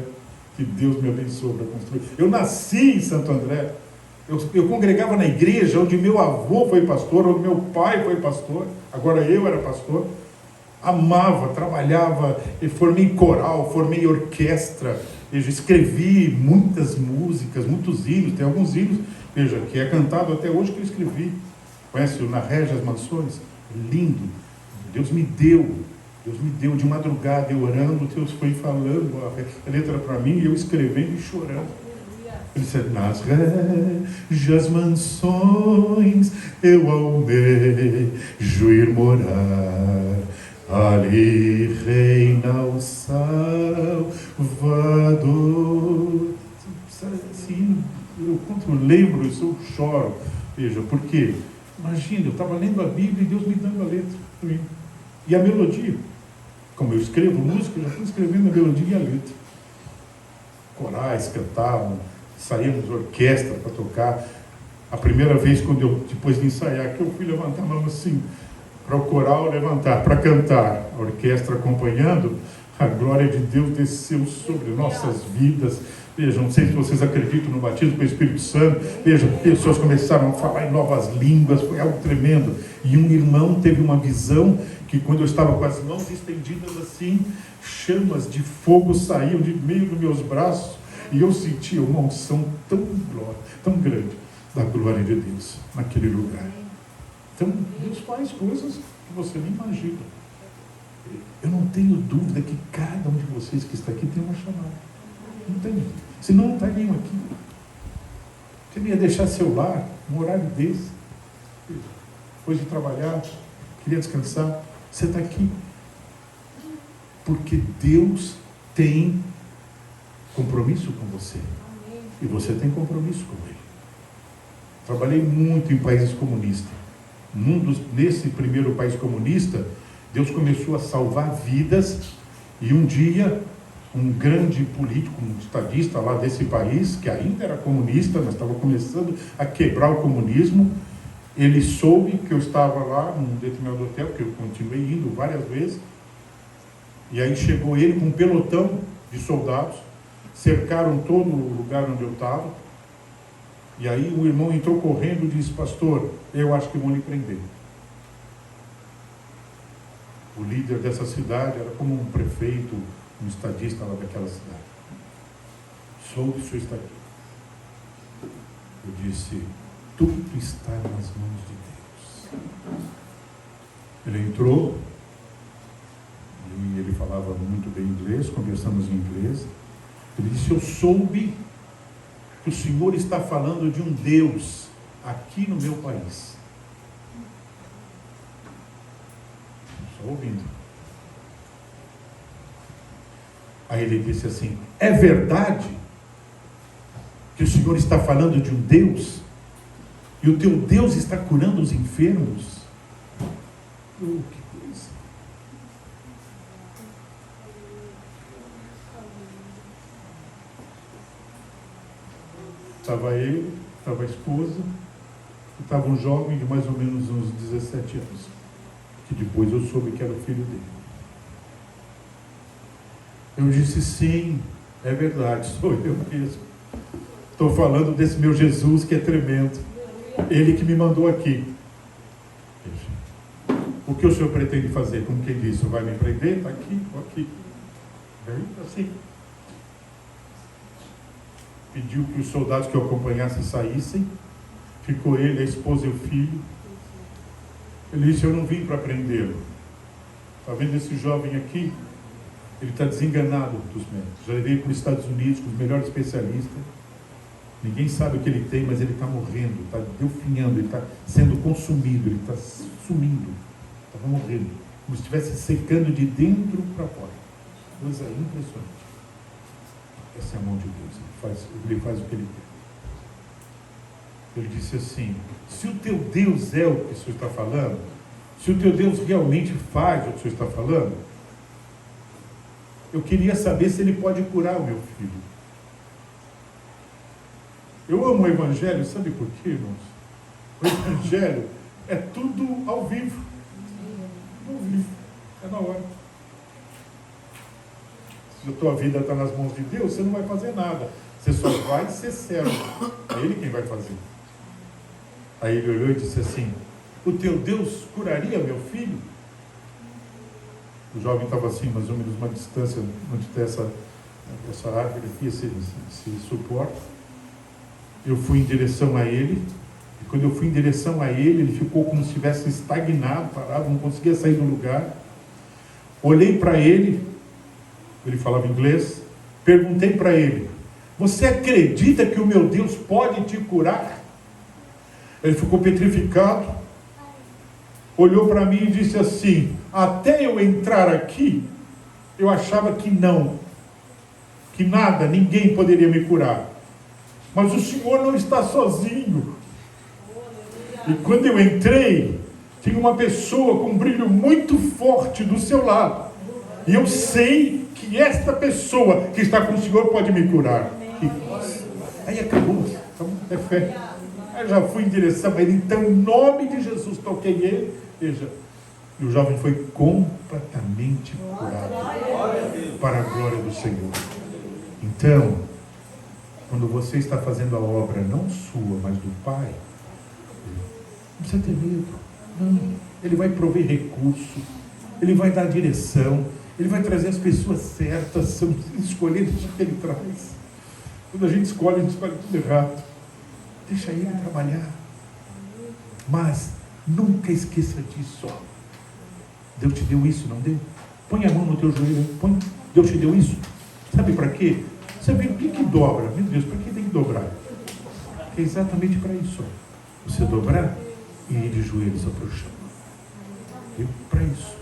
que Deus me abençoe para construir. Eu nasci em Santo André. Eu congregava na igreja onde meu avô foi pastor, onde meu pai foi pastor, agora eu era pastor. Amava, trabalhava, formei coral, formei orquestra, veja, escrevi muitas músicas, muitos hinos, tem alguns hinos, veja, que é cantado até hoje que eu escrevi. Conhece o Na Régia as Mansões? Lindo. Deus me deu de madrugada, eu orando, Deus foi falando a letra para mim, e eu escrevendo e chorando. Ele disse: nas régias mansões eu almejo ir morar, ali reina o Salvador. Assim, quando eu lembro isso, eu choro. Veja, porque, imagina, eu estava lendo a Bíblia e Deus me dando a letra para mim. E a melodia. Como eu escrevo música, eu já estou escrevendo a melodia e a letra. Corais cantavam, saímos orquestra para tocar. A primeira vez, quando eu, depois de ensaiar, que eu fui levantar a mão assim, para o coral levantar, para cantar, a orquestra acompanhando, a glória de Deus desceu sobre nossas vidas. Vejam, não sei se vocês acreditam no batismo com o Espírito Santo. Vejam, pessoas começaram a falar em novas línguas, foi algo tremendo. E um irmão teve uma visão que, quando eu estava com as mãos estendidas assim, chamas de fogo saíam de meio dos meus braços, e eu sentia uma unção tão grande da glória de Deus naquele lugar. Então, Deus faz coisas que você nem imagina. Eu não tenho dúvida que cada um de vocês que está aqui tem uma chamada. Não tem. Senão não estariam aqui. Você não ia deixar seu lar, um horário desse. Depois de trabalhar, queria descansar. Você está aqui. Porque Deus tem compromisso com você. E você tem compromisso com Ele. Trabalhei muito em países comunistas. Nesse primeiro país comunista, Deus começou a salvar vidas, e um dia um grande político, um estadista lá desse país, que ainda era comunista, mas estava começando a quebrar o comunismo, ele soube que eu estava lá num determinado hotel, que eu continuei indo várias vezes, e aí chegou ele com um pelotão de soldados, cercaram todo o lugar onde eu estava, e aí o irmão entrou correndo e disse: pastor, eu acho que vão lhe prender. O líder dessa cidade era como um prefeito, um estadista lá daquela cidade. Soube que o senhor está aqui. Eu disse: tudo está nas mãos de Deus. Ele entrou, e ele falava muito bem inglês, conversamos em inglês. Ele disse: eu soube que o Senhor está falando de um Deus aqui no meu país. Só ouvindo. Aí ele disse assim: é verdade que o Senhor está falando de um Deus? E o teu Deus está curando os enfermos? Oh, que coisa! Estava ele, estava a esposa, e estava um jovem de mais ou menos uns 17 anos, que depois eu soube que era o filho dele. Eu disse: sim, é verdade, sou eu mesmo. Estou falando desse meu Jesus que é tremendo. Ele que me mandou aqui. O que o senhor pretende fazer? Como quem disse: vai me prender? Está aqui, estou aqui. Assim. Pediu que os soldados que o acompanhassem saíssem. Ficou ele, a esposa e o filho. Ele disse: eu não vim para prendê-lo. Está vendo esse jovem aqui? Ele está desenganado dos médicos. Já levei para os Estados Unidos com os melhores especialistas. Ninguém sabe o que ele tem, mas ele está morrendo, está definhando, ele está sendo consumido, ele está sumindo, estava morrendo, como se estivesse secando de dentro para fora. Coisa impressionante. Essa é a mão de Deus, ele faz o que ele quer. Ele disse assim: se o teu Deus é o que o senhor está falando, se o teu Deus realmente faz o que o senhor está falando, eu queria saber se ele pode curar o meu filho. Eu amo o Evangelho, sabe por quê, irmãos? O Evangelho é tudo ao vivo. Ao vivo. É na hora. Se a tua vida está nas mãos de Deus, você não vai fazer nada. Você só vai ser servo. É Ele quem vai fazer. Aí ele olhou e disse assim: o teu Deus curaria meu filho? O jovem estava assim, mais ou menos uma distância onde tem essa árvore aqui, esse suporte. Eu fui em direção a ele, e quando eu fui em direção a ele, ele ficou como se estivesse estagnado, parado, não conseguia sair do lugar. Olhei para ele, ele falava inglês, perguntei para ele: você acredita que o meu Deus pode te curar? Ele ficou petrificado, olhou para mim e disse assim: até eu entrar aqui, eu achava que não, que nada, ninguém poderia me curar. Mas o Senhor não está sozinho. E quando eu entrei, tinha uma pessoa com um brilho muito forte do seu lado. E eu sei que esta pessoa que está com o Senhor pode me curar. Aí acabou. Então, é fé. Aí já fui em direção a ele. Então, em nome de Jesus, toquei ele. Veja. E o jovem foi completamente curado. Para a glória do Senhor. Então, quando você está fazendo a obra, não sua, mas do Pai, não precisa ter medo. Não. Ele vai prover recurso, Ele vai dar direção, Ele vai trazer as pessoas certas, são escolhidas que Ele traz. Quando a gente escolhe tudo errado. Deixa Ele trabalhar. Mas nunca esqueça disso. Deus te deu isso, não deu? Põe a mão no teu joelho, põe. Deus te deu isso. Sabe para quê? Sabe o que dobra? Meu Deus, para que tem que dobrar? É exatamente para isso. Você dobrar e ir de joelhos para o chão. Para isso.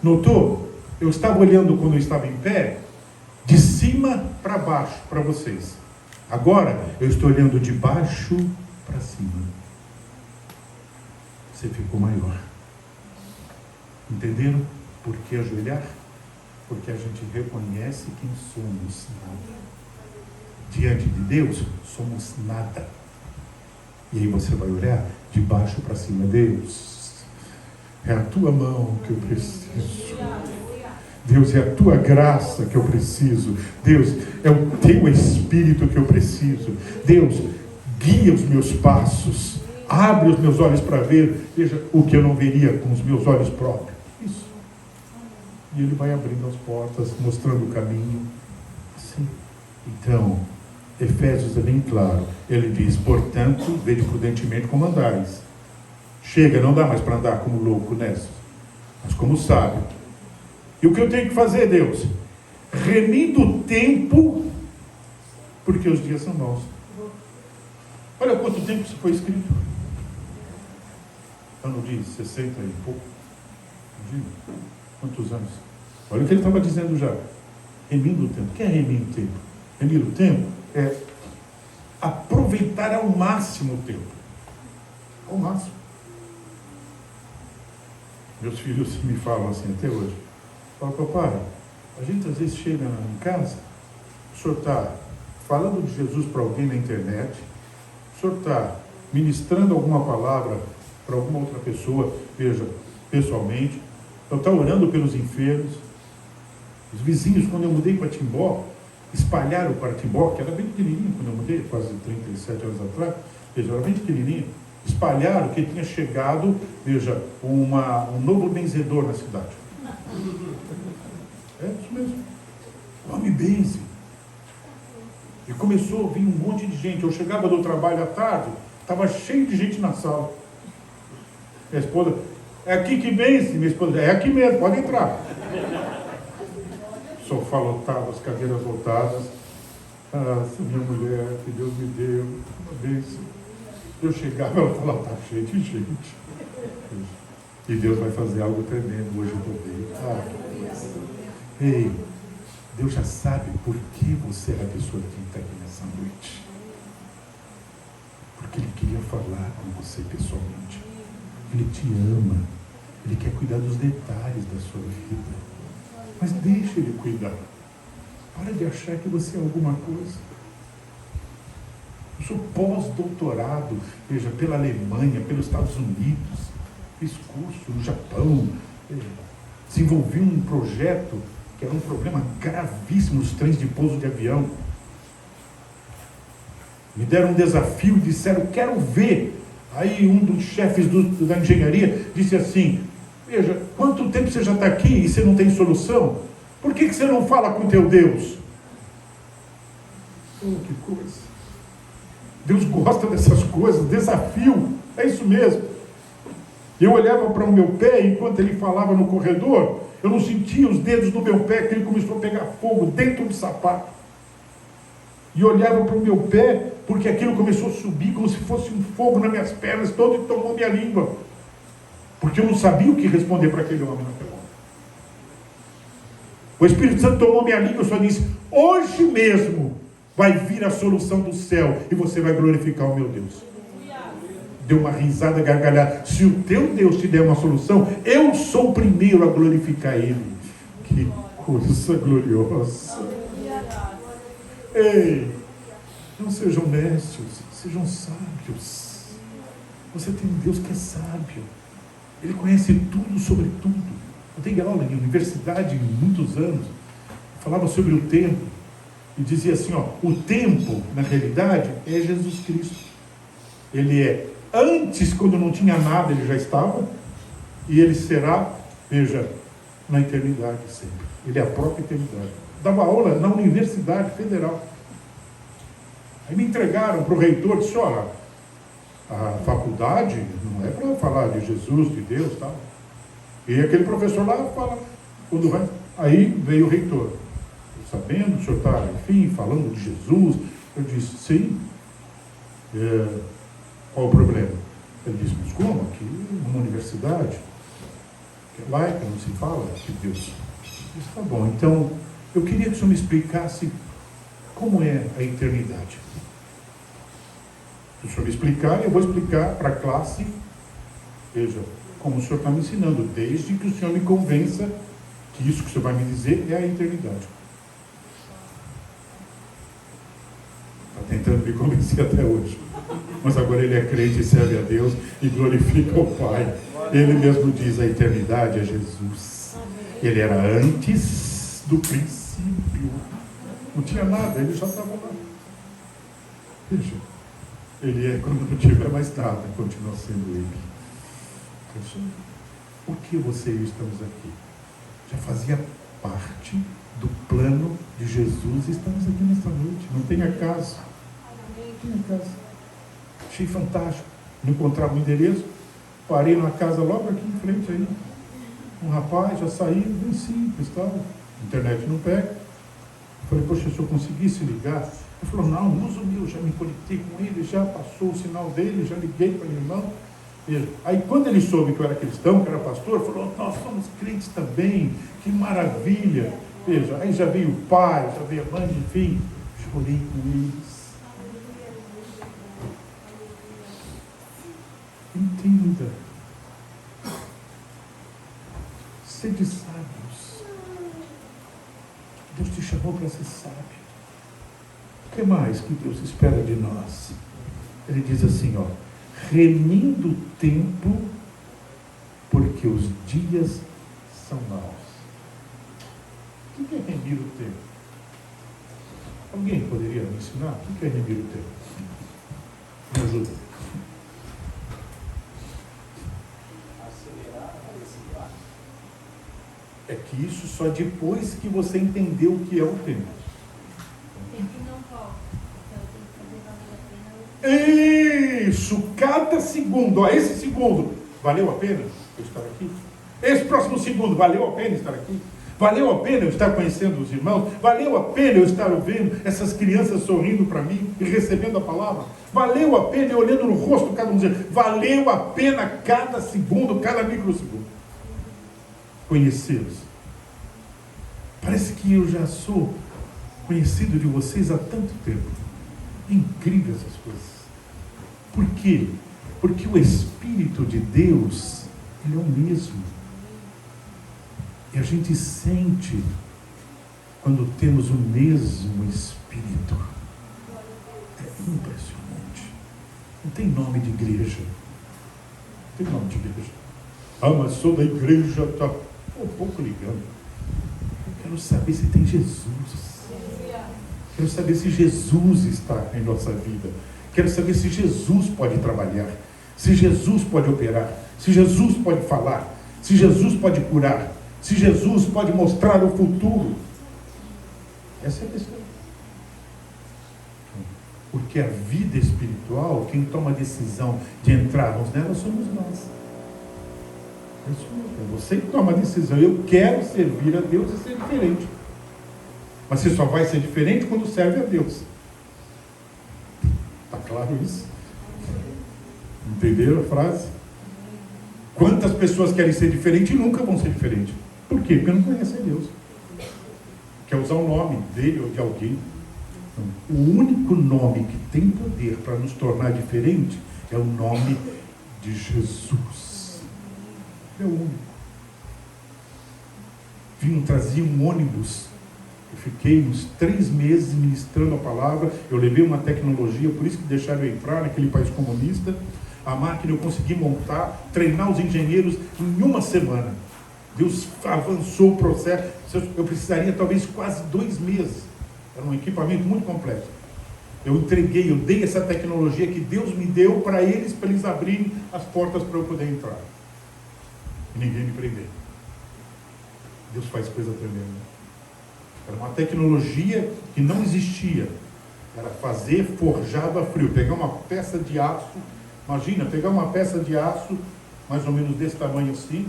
Notou? Eu estava olhando quando eu estava em pé, de cima para baixo, para vocês. Agora, eu estou olhando de baixo para cima. Você ficou maior. Entenderam? Por que ajoelhar? Porque a gente reconhece quem somos. Diante de Deus, somos nada. E aí você vai olhar de baixo para cima. Deus, é a tua mão que eu preciso. Deus, é a tua graça que eu preciso. Deus, é o teu Espírito que eu preciso. Deus, guia os meus passos. Abre os meus olhos para ver, veja, o que eu não veria com os meus olhos próprios. Isso. E Ele vai abrindo as portas, mostrando o caminho. Assim. Então, Efésios é bem claro. Ele diz: portanto, vede prudentemente como andais. Chega, não dá mais para andar como louco nessa, mas como sábio. E o que eu tenho que fazer, Deus? Remindo o tempo, porque os dias são maus. Olha quanto tempo isso foi escrito. Ano de 60 e pouco. Imagina. Quantos anos? Olha o que ele estava dizendo já. Remindo o tempo. O que é remir o tempo? Remir o tempo é aproveitar ao máximo o tempo. Ao máximo. Meus filhos me falam assim até hoje. Falam: papai, a gente às vezes chega em casa, o senhor está falando de Jesus para alguém na internet, o senhor está ministrando alguma palavra para alguma outra pessoa, veja, pessoalmente, eu estou orando pelos enfermos. Os vizinhos, quando eu mudei para Timbó, espalharam para Timbó, que era bem pequenininho quando eu mudei, quase 37 anos atrás, veja, era bem pequenininho, espalharam que tinha chegado, veja, um novo benzedor na cidade. É isso mesmo. O homem benze. E começou a vir um monte de gente. Eu chegava do trabalho à tarde, estava cheio de gente na sala. Minha esposa: é aqui que benze? Minha esposa: é aqui mesmo, pode entrar. Sofá lotado, as cadeiras lotadas. Ah, essa minha mulher que Deus me deu, uma bênção. Eu chegava, ela falava: está cheio de gente. E Deus vai fazer algo tremendo hoje também. Ah, que coisa. Ei, Deus já sabe por que você é a pessoa que está aqui nessa noite. Porque Ele queria falar com você pessoalmente. Ele te ama. Ele quer cuidar dos detalhes da sua vida. Mas deixa Ele cuidar. Para de achar que você é alguma coisa. Eu sou pós-doutorado, veja, pela Alemanha, pelos Estados Unidos. Fiz curso no Japão. Desenvolvi um projeto que era um problema gravíssimo nos trens de pouso de avião. Me deram um desafio e disseram, quero ver. Aí um dos chefes da engenharia disse assim, veja, quanto tempo você já está aqui e você não tem solução? Por que você não fala com teu Deus? Oh, que coisa. Deus gosta dessas coisas, desafio, é isso mesmo. Eu olhava para o meu pé, enquanto ele falava no corredor, eu não sentia os dedos do meu pé, que ele começou a pegar fogo dentro do sapato. E olhava para o meu pé, porque aquilo começou a subir como se fosse um fogo nas minhas pernas, todo e tomou minha língua. Porque eu não sabia o que responder para aquele homem naquela hora. O Espírito Santo tomou minha língua e só disse, hoje mesmo vai vir a solução do céu e você vai glorificar o meu Deus. Deu uma risada gargalhada. Se o teu Deus te der uma solução, eu sou o primeiro a glorificar Ele. Que coisa gloriosa. Ei, não sejam necios, sejam sábios. Você tem um Deus que é sábio. Ele conhece tudo sobre tudo. Eu dei aula em universidade há muitos anos. Falava sobre o tempo. E dizia assim, ó, o tempo, na realidade, é Jesus Cristo. Ele é antes, quando não tinha nada, ele já estava, e ele será, veja, na eternidade sempre. Ele é a própria eternidade. Dava aula na Universidade Federal. Aí me entregaram para o reitor, disse, olha, a faculdade não é para falar de Jesus, de Deus e tal. E aquele professor lá fala, quando vai, aí veio o reitor. Sabendo que o senhor está, enfim, falando de Jesus, eu disse, sim. Qual o problema? Ele disse, mas como? Aqui numa universidade, que é laica, não se fala de Deus. Eu disse, tá bom, então eu queria que o senhor me explicasse como é a eternidade. Se o senhor me explicar, eu vou explicar para a classe, veja, como o senhor está me ensinando, desde que o senhor me convença que isso que o senhor vai me dizer é a eternidade. Está tentando me convencer até hoje. Mas agora ele é crente e serve a Deus e glorifica o Pai. Ele mesmo diz, a eternidade é Jesus. Ele era antes do princípio. Não tinha nada, ele já estava lá. Veja, ele é quando não tiver mais nada, continua sendo ele. Veja, por que você e eu estamos aqui? Já fazia parte do plano de Jesus e estamos aqui nesta noite. Não tem acaso. Não tem acaso. Achei fantástico. Não encontrava o endereço. Parei numa casa logo aqui em frente aí. Um rapaz, já saiu, bem simples, tal. Internet não pega. Falei, poxa, se eu conseguisse ligar. Ele falou, não, uso o meu, já me conectei com ele, já passou o sinal dele, já liguei para meu irmão. Aí quando ele soube que eu era cristão, que eu era pastor, falou, nós somos crentes também, que maravilha. Veja, aí já veio o pai, já veio a mãe, enfim, chorei com eles. Entenda. Sede sábios. Deus te chamou para ser sábio. O que mais que Deus espera de nós? Ele diz assim, ó, remindo o tempo, porque os dias são maus. O que é remir o tempo? Alguém poderia me ensinar? O que é remir o tempo? Me ajuda. É que isso só depois que você entendeu o que é o tempo. Isso, cada segundo, ó, esse segundo valeu a pena eu estar aqui? Esse próximo segundo valeu a pena estar aqui? Valeu a pena eu estar conhecendo os irmãos? Valeu a pena eu estar ouvindo essas crianças sorrindo para mim e recebendo a palavra? Valeu a pena eu olhando no rosto de cada um dizer, valeu a pena cada segundo, cada microsegundo conhecê-los? Parece que eu já sou conhecido de vocês há tanto tempo. É incrível essas coisas. Por quê? Porque o Espírito de Deus, Ele é o mesmo. E a gente sente quando temos o mesmo Espírito. É impressionante. Não tem nome de igreja. Não tem nome de igreja. Ah, mas sou da igreja, tá pouco ligando. Eu quero saber se tem Jesus. Quero saber se Jesus está em nossa vida. Quero saber se Jesus pode trabalhar, se Jesus pode operar, se Jesus pode falar, se Jesus pode curar, se Jesus pode mostrar o futuro. Essa é a questão. Porque a vida espiritual, quem toma a decisão de entrarmos nela somos nós. É isso mesmo. É você que toma a decisão. Eu quero servir a Deus e ser diferente. Mas você só vai ser diferente quando serve a Deus. Está claro isso? Entenderam a frase? Quantas pessoas querem ser diferentes e nunca vão ser diferentes? Por quê? Porque não conhecem Deus. Quer usar o nome dele ou de alguém. O único nome que tem poder para nos tornar diferentes é o nome de Jesus. É o único. Trazia um ônibus. Eu fiquei uns 3 meses ministrando a palavra. Eu levei uma tecnologia, por isso que deixaram eu entrar naquele país comunista. A máquina eu consegui montar, treinar os engenheiros em uma semana. Deus avançou o processo. Eu precisaria talvez quase 2 meses. Era um equipamento muito completo. Eu entreguei, eu dei essa tecnologia que Deus me deu para eles abrirem as portas para eu poder entrar. E ninguém me prender. Deus faz coisa tremenda. Era uma tecnologia que não existia. Era fazer forjado a frio. Pegar uma peça de aço. Imagina, pegar uma peça de aço, mais ou menos desse tamanho assim,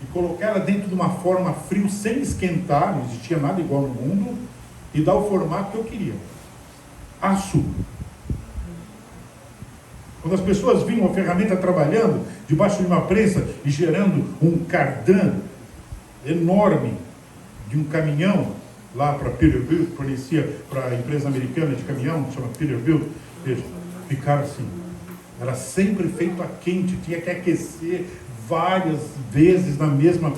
e colocar ela dentro de uma forma frio, sem esquentar, não existia nada igual no mundo, e dar o formato que eu queria. Aço. Quando as pessoas viam a ferramenta trabalhando debaixo de uma prensa e gerando um cardan enorme de um caminhão lá para Peterbilt, fornecia para a empresa americana de caminhão, que chama Peterbilt, veja, ficaram assim. Era sempre feito a quente, tinha que aquecer várias vezes na mesma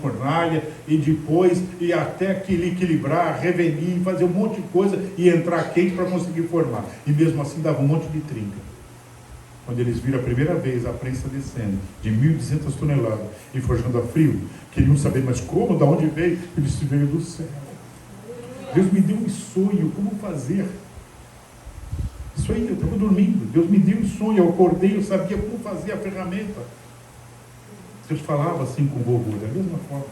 fornalha, e depois e até aquele equilibrar, revenir, fazer um monte de coisa e entrar quente para conseguir formar. E mesmo assim dava um monte de trinca. Quando eles viram a primeira vez a prensa descendo de 1.200 toneladas e forjando a frio, queriam saber, mas como, de onde veio? Eu disse, veio do céu. Deus me deu um sonho, como fazer? Isso aí, eu estava dormindo, Deus me deu um sonho, eu acordei, eu sabia como fazer a ferramenta. Deus falava assim com o vovô, da mesma forma.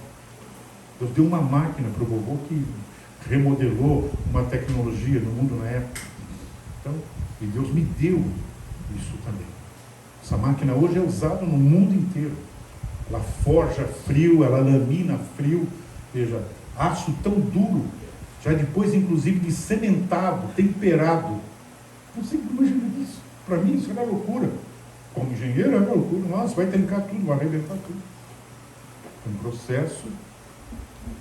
Deus deu uma máquina para o vovô que remodelou uma tecnologia no mundo na época. Então, e Deus me deu isso também. Essa máquina hoje é usada no mundo inteiro. Ela forja frio, ela lamina frio, veja, aço tão duro, já depois inclusive de cimentado, temperado. Não sei como imagina isso. Para mim isso era loucura. Como engenheiro é uma loucura. Nossa, vai trincar tudo, vai arrebentar tudo. É um processo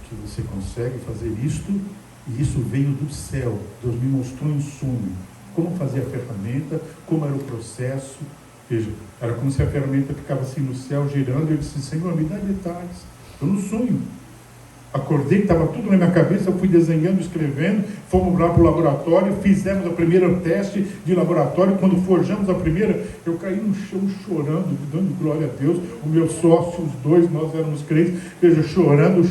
que você consegue fazer isto, e isso veio do céu. Deus me mostrou em sonho como fazer a ferramenta, como era o processo. Veja, era como se a ferramenta ficava assim no céu, girando, e eu disse, Senhor, me dá detalhes. Eu no sonho. Acordei, estava tudo na minha cabeça, eu fui desenhando, escrevendo, fomos lá para o laboratório, fizemos o primeiro teste de laboratório. Quando forjamos a primeira, eu caí no chão chorando, dando glória a Deus. O meu sócio, os dois, nós éramos crentes, veja, chorando,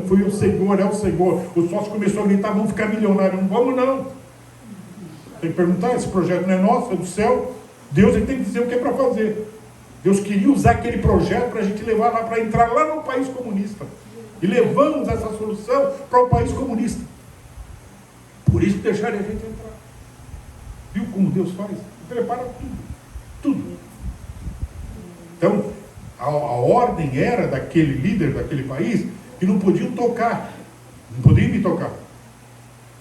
foi o Senhor, é o Senhor. O sócio começou a gritar, vamos ficar milionários. Não vamos não. Tem que perguntar, esse projeto não é nosso, é do céu. Deus ele tem que dizer o que é para fazer. Deus queria usar aquele projeto para a gente levar lá, para entrar lá no país comunista. E levamos essa solução para o país comunista. Por isso deixaram a gente entrar. Viu como Deus faz? Ele prepara tudo. Tudo. Então, a ordem era daquele líder daquele país e não podiam tocar, não podiam me tocar.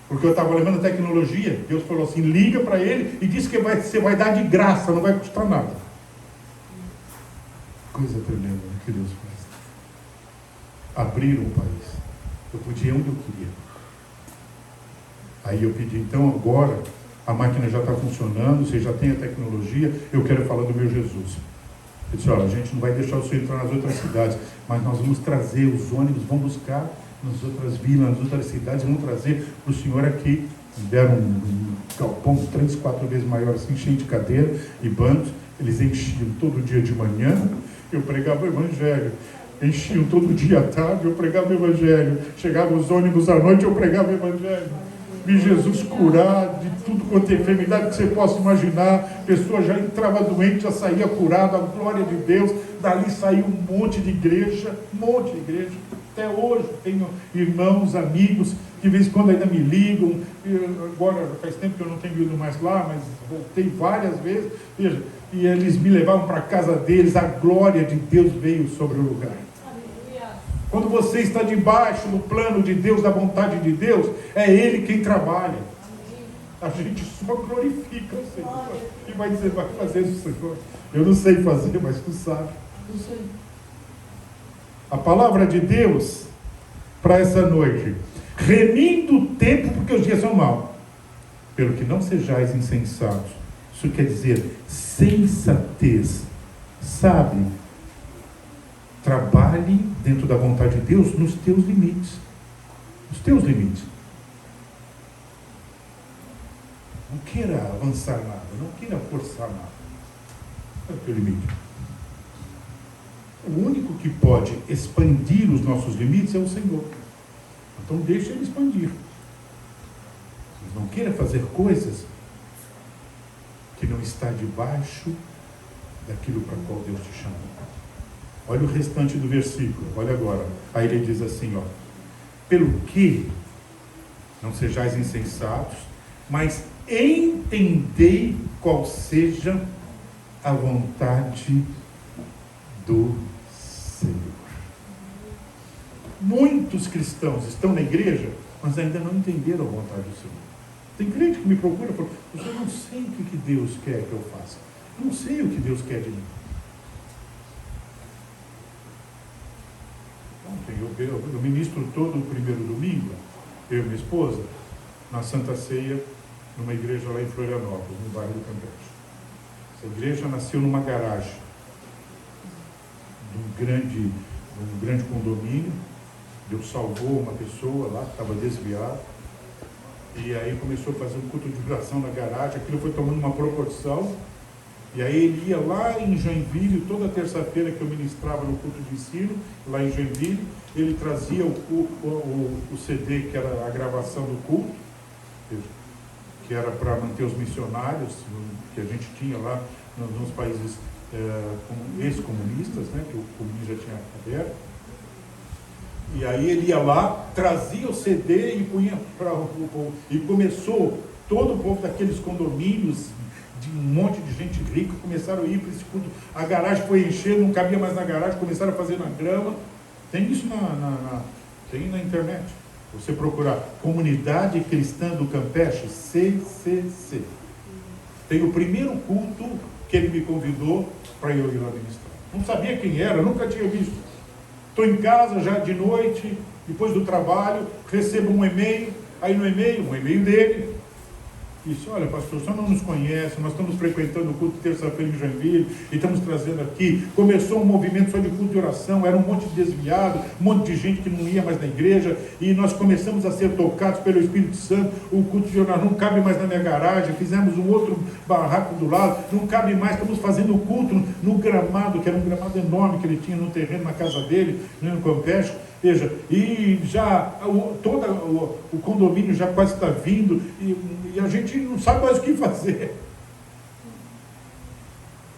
Porque eu estava levando a tecnologia, Deus falou assim, liga para ele e diz que você vai dar de graça, não vai custar nada. Coisa tremenda, né, que Deus faz. Abriram o país. Eu podia ir onde eu queria. Aí eu pedi, então agora a máquina já está funcionando, você já tem a tecnologia, eu quero falar do meu Jesus. Eu disse, olha, a gente não vai deixar o senhor entrar nas outras cidades, mas nós vamos trazer os ônibus, vão buscar nas outras vilas, nas outras cidades, vão trazer para o senhor aqui. Deram um galpão 3, 4 vezes maior, assim, cheio de cadeira e bancos. Eles enchiam todo dia de manhã, eu pregava o evangelho. Enchiam todo dia à tarde, eu pregava o evangelho. Chegavam os ônibus à noite, eu pregava o evangelho. Vi Jesus curar de tudo quanto é enfermidade que você possa imaginar. A pessoa já entrava doente, já saía curada, a glória de Deus. Dali saiu um monte de igreja, Até hoje tenho irmãos, amigos, que de vez em quando ainda me ligam. Agora faz tempo que eu não tenho ido mais lá, mas voltei várias vezes. Veja, e eles me levavam para a casa deles, a glória de Deus veio sobre o lugar. Quando você está debaixo do plano de Deus, da vontade de Deus, é Ele quem trabalha. A gente só glorifica o Senhor. E vai dizer, vai fazer isso, Senhor. Eu não sei fazer, mas tu sabe. Eu sei. A palavra de Deus para essa noite. Remindo o tempo, porque os dias são maus. Pelo que não sejais insensatos. Isso quer dizer sensatez. Sabe? Trabalhe dentro da vontade de Deus nos teus limites. Os teus limites. Não queira avançar nada, não queira forçar nada. É o teu limite. O único que pode expandir os nossos limites é o Senhor. Então deixa Ele expandir. Mas não queira fazer coisas que não está debaixo daquilo para qual Deus te chamou. Olha o restante do versículo, olha agora. Aí ele diz assim, ó. Pelo que não sejais insensatos, mas entendei qual seja a vontade do Senhor. Muitos cristãos estão na igreja, mas ainda não entenderam a vontade do Senhor. Tem crente que me procura e fala, eu não sei o que Deus quer que eu faça. Eu não sei o que Deus quer de mim. Ontem eu ministro todo o primeiro domingo, eu e minha esposa, na Santa Ceia, numa igreja lá em Florianópolis, no bairro do Campeche. Essa igreja nasceu numa garagem de um grande condomínio. Deus salvou uma pessoa lá que estava desviada. E aí começou a fazer um culto de oração na garagem. Aquilo foi tomando uma proporção. E aí ele ia lá em Joinville, toda terça-feira que eu ministrava no culto de ensino, lá em Joinville, ele trazia o CD, que era a gravação do culto, que era para manter os missionários, que a gente tinha lá nos países ex-comunistas, né, que o comunismo já tinha aberto. E aí ele ia lá, trazia o CD e punha para o povo. E começou todo o povo daqueles condomínios, de um monte de gente rica, começaram a ir para esse culto. A garagem foi enchendo, não cabia mais na garagem, começaram a fazer na grama. Tem isso tem na internet. Você procurar Comunidade Cristã do Campeche, CCC. Tem o primeiro culto que ele me convidou para eu ir lá ministrar. Não sabia quem era, nunca tinha visto. Estou em casa já de noite, depois do trabalho, recebo um e-mail, aí no e-mail, um e-mail dele, disse, olha pastor, o senhor não nos conhece, nós estamos frequentando o culto de terça-feira em Joinville, e estamos trazendo aqui, começou um movimento só de culto de oração, era um monte de desviado, um monte de gente que não ia mais na igreja, e nós começamos a ser tocados pelo Espírito Santo, o culto de oração não cabe mais na minha garagem, fizemos um outro barraco do lado, não cabe mais, estamos fazendo o culto no gramado, que era um gramado enorme que ele tinha no terreno, na casa dele, no Campeche. Veja, e já todo o condomínio já quase está vindo e a gente não sabe mais o que fazer.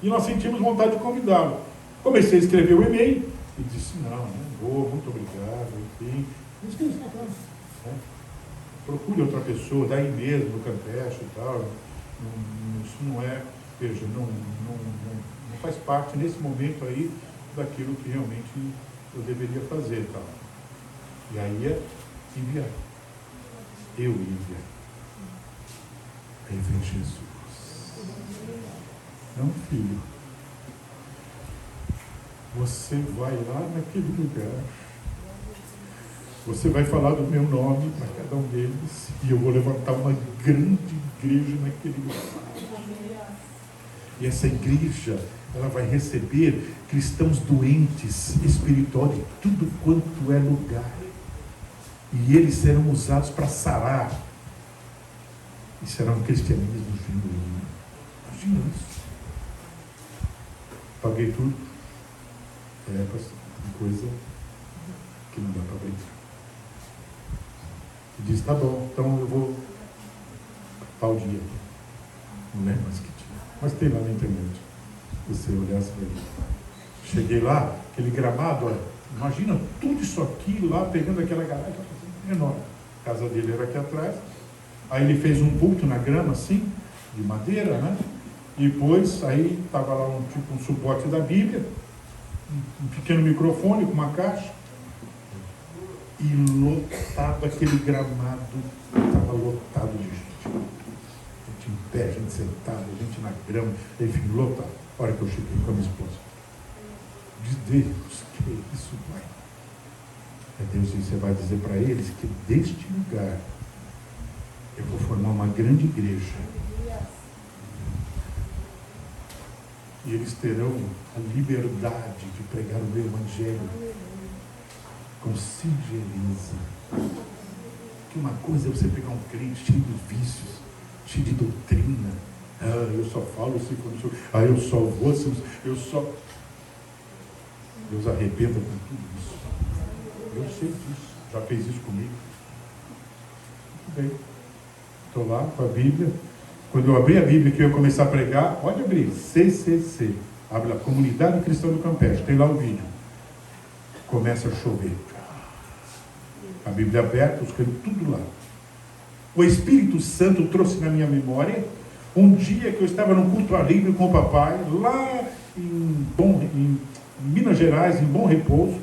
E nós sentimos vontade de convidá-lo. Comecei a escrever o e-mail e disse, não vou, muito obrigado, enfim. Procure outra pessoa, daí mesmo, no Campeche e tal. Isso não é, veja, não faz parte nesse momento aí daquilo que realmente eu deveria fazer, tal. E aí é enviar. Eu enviar. Aí vem Jesus. Não, filho. Você vai lá naquele lugar. Você vai falar do meu nome para cada um deles. E eu vou levantar uma grande igreja naquele lugar. E essa igreja, ela vai receber cristãos doentes, espirituais, de tudo quanto é lugar. E eles serão usados para sarar. E será um cristianismo genuíno. Imagina isso. Paguei tudo. Pastor, tem coisa que não dá para brincar. E diz, tá bom, então eu vou tal dia. Não lembro mais que dia. Mas tem lá na internet. Você olhar, você vai ver. Cheguei lá, aquele gramado, olha, imagina tudo isso aqui lá, pegando aquela garagem enorme. A casa dele era aqui atrás. Aí ele fez um púlpito na grama, assim, de madeira, né? E depois, aí estava lá um suporte da Bíblia, um pequeno microfone com uma caixa. E lotado aquele gramado, estava lotado de gente. Gente em pé, gente sentada, gente na grama, enfim, lotado. A hora que eu cheguei com a minha esposa. Diz Deus, que isso vai. Deus disse, você vai dizer para eles que deste lugar eu vou formar uma grande igreja. E eles terão a liberdade de pregar o meu evangelho com singeleza. Que uma coisa é você pegar um crente cheio de vícios, cheio de doutrina. Eu só falo assim quando sou. Eu só vou assim, eu só. Deus arrebenta com tudo isso. Eu sei disso. Já fez isso comigo. Muito bem. Estou lá com a Bíblia. Quando eu abri a Bíblia que eu ia começar a pregar, pode abrir, CCC. Abre lá, Comunidade Cristã do Campeche. Tem lá o vídeo. Começa a chover. A Bíblia aberta, os cantos, tudo lá. O Espírito Santo trouxe na minha memória um dia que eu estava num culto livre com o papai, lá em Minas Gerais, em Bom Repouso,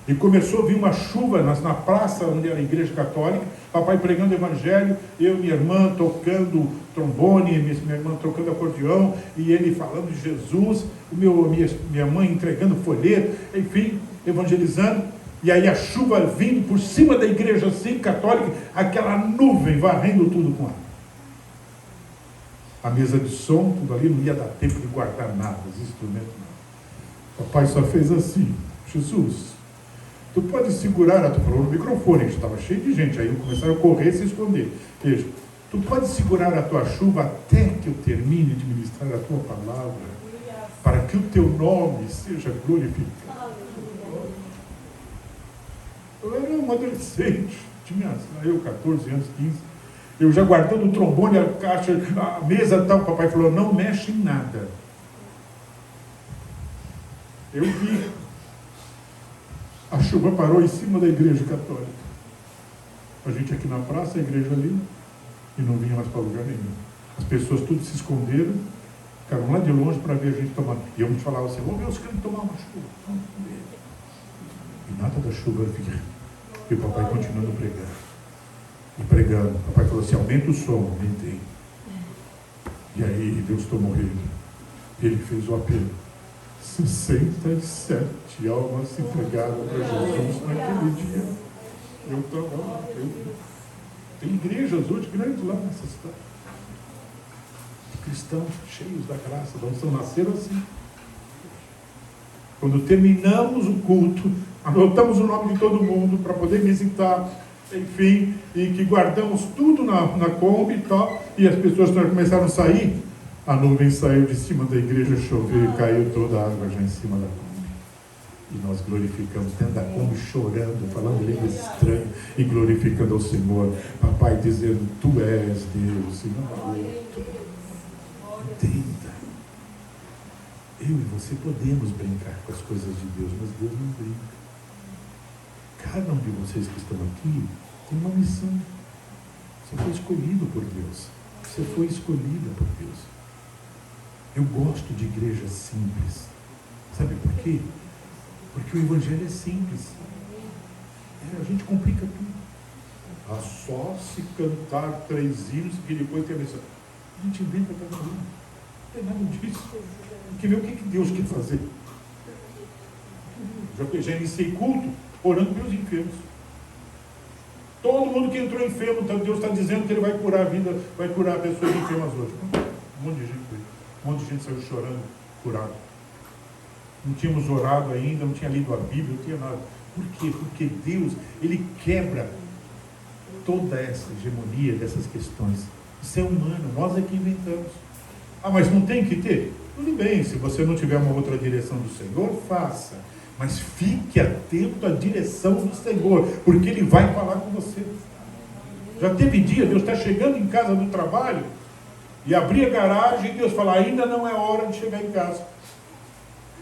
e começou a vir uma chuva na praça onde era a igreja católica, papai pregando o evangelho, eu e minha irmã tocando trombone, minha irmã tocando acordeão, e ele falando de Jesus, minha mãe entregando folheto, enfim, evangelizando. E aí a chuva vindo por cima da igreja assim, católica, aquela nuvem varrendo tudo com ar. A mesa de som, tudo ali, não ia dar tempo de guardar nada, os instrumentos não. Papai só fez assim, Jesus, tu pode segurar, tu falou no microfone, que estava cheio de gente, aí começaram a correr e se esconder. Veja, tu pode segurar a tua chuva até que eu termine de ministrar a tua palavra, para que o teu nome seja glorificado. Eu era um adolescente, tinha eu 14 anos, 15, eu já guardando o trombone, a caixa, a mesa e tal, o papai falou, não mexe em nada. Eu vi, a chuva parou em cima da igreja católica. A gente aqui na praça, a igreja ali, e não vinha mais para lugar nenhum. As pessoas tudo se esconderam, ficaram lá de longe para ver a gente tomar. E eu me falava assim, vamos ver os caras tomar uma chuva. E nada da chuva vinha. E o papai continuando a pregar. E pregando. O papai falou assim, aumenta o som. Aumentei. E aí Deus tomou ele. Ele fez o apelo. 67 almas se entregaram para Jesus naquele dia. Eu estava lá. Tem igrejas hoje grandes lá nessa cidade. Cristãos cheios da graça. Vão nascer assim. Quando terminamos o culto, anotamos o nome de todo mundo para poder visitar, enfim, e que guardamos tudo na Kombi e tal, e as pessoas começaram a sair, a nuvem saiu de cima da igreja, choveu e caiu toda a água já em cima da Kombi. E nós glorificamos, dentro da Kombi, chorando, falando línguas estranhas e glorificando ao Senhor. Papai dizendo, tu és Deus e não há outro. Entenda. Eu e você podemos brincar com as coisas de Deus, mas Deus não brinca. Cada um de vocês que estão aqui tem uma missão. Você foi escolhido por Deus. Você foi escolhida por Deus. Eu gosto de igrejas simples. Sabe por quê? Porque o Evangelho é simples. A gente complica tudo. Ah, só se cantar 3 hinos que depois tem a missão. A gente inventa cada um. Não tem nada disso. Tem que ver o que Deus quer fazer. Já iniciei culto orando pelos enfermos. Todo mundo que entrou enfermo, então Deus está dizendo que Ele vai curar a vida, vai curar pessoas enfermas hoje. Um monte de gente foi. Um monte de gente saiu chorando, curado. Não tínhamos orado ainda, não tinha lido a Bíblia, não tinha nada. Por quê? Porque Deus, Ele quebra toda essa hegemonia dessas questões. Isso é humano, nós é que inventamos. Ah, mas não tem que ter? Tudo bem, se você não tiver uma outra direção do Senhor, faça. Mas fique atento à direção do Senhor, porque Ele vai falar com você. Já teve dia, Deus está chegando em casa do trabalho, e abrir a garagem, e Deus fala, ainda não é hora de chegar em casa.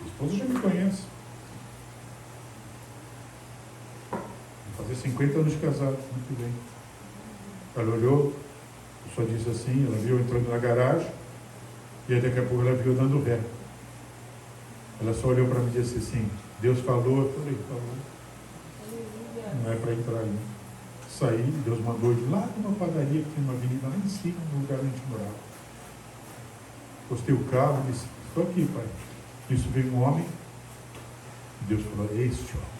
A esposa já me conhece. Vou fazer 50 anos de casado, muito bem. Ela olhou, só disse assim, ela viu eu entrando na garagem, e aí daqui a pouco ela viu eu dando ré. Ela só olhou para mim e disse assim, Deus falou, eu falei, falou. Não é para entrar ali. Saí, Deus mandou ir lá numa padaria que tem uma avenida lá em cima, no lugar onde a gente morava. Postei o carro e disse, estou aqui, pai. Isso veio um homem, Deus falou, este homem.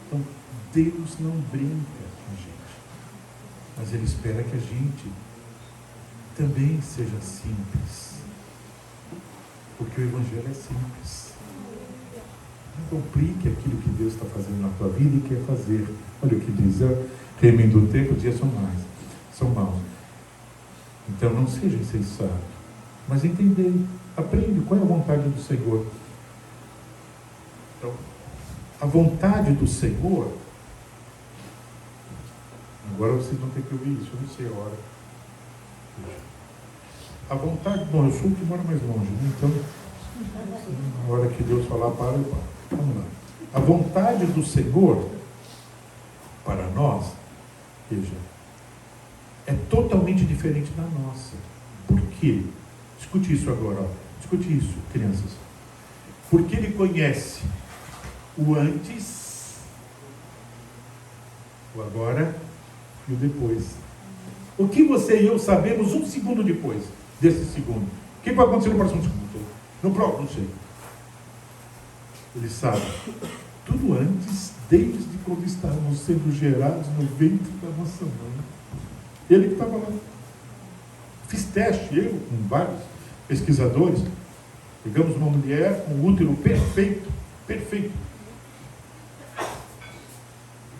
Então, Deus não brinca com a gente, mas Ele espera que a gente também seja simples, porque o Evangelho é simples. Não complique aquilo que Deus está fazendo na tua vida e quer fazer. Olha o que diz, remendo o tempo, os dias são maus. Então não seja insensato, mas entender, aprende qual é a vontade do Senhor. Então, a vontade do Senhor, agora vocês vão ter que ouvir isso, eu não sei a hora. A vontade, bom, eu sou o que mora mais longe, né? Então, na hora que Deus falar, para, eu paro. Vamos lá. A vontade do Senhor para nós, veja, é totalmente diferente da nossa. Por quê? Escute isso agora, ó. Escute isso, crianças. Porque Ele conhece o antes, o agora e o depois. O que você e eu sabemos um segundo depois desse segundo? O que vai acontecer no próximo segundo? No próximo, não sei. Ele sabe tudo antes, desde quando estávamos sendo gerados no ventre da nossa mãe. Ele que estava lá. Fiz teste, eu, com vários pesquisadores, pegamos uma mulher com um útero perfeito, perfeito.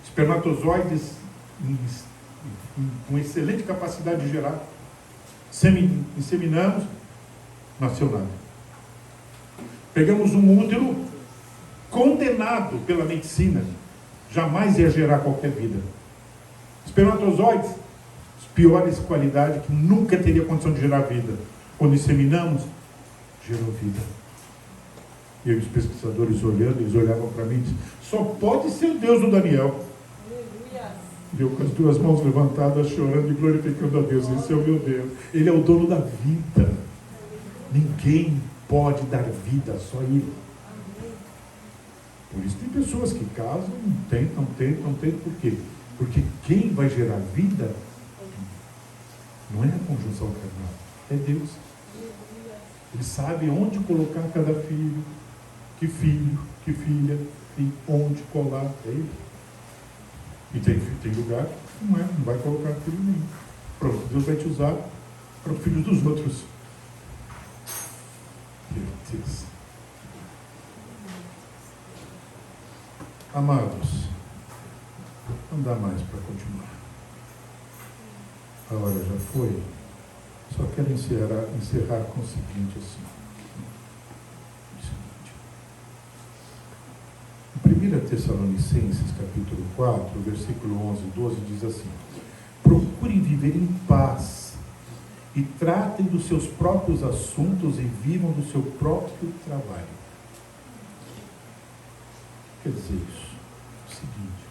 Espermatozoides com excelente capacidade de gerar. Inseminamos, nasceu nada. Pegamos um útero condenado pela medicina, jamais ia gerar qualquer vida. Espermatozoides, as piores qualidades, que nunca teria condição de gerar vida. Quando inseminamos, gerou vida. E os pesquisadores olhando, eles olhavam para mim e diziam, só pode ser o Deus do Daniel. E eu com as 2 mãos levantadas, chorando e glorificando a Deus. Esse é o meu Deus. Ele é o dono da vida. Ninguém pode dar vida, só Ele. Por isso tem pessoas que casam, tentam, por quê? Porque quem vai gerar vida não é a conjunção carnal, é Deus. Ele sabe onde colocar cada filho, que filha, e onde colar, é Ele. E tem lugar que não vai colocar filho nenhum. Pronto, Deus vai te usar para o filho dos outros. Meu Deus. Amados, não dá mais para continuar. A hora já foi. Só quero encerrar com o seguinte assim. Em 1 Tessalonicenses, capítulo 4, versículo 11 e 12, diz assim: procurem viver em paz e tratem dos seus próprios assuntos e vivam do seu próprio trabalho. Quer dizer isso? O seguinte: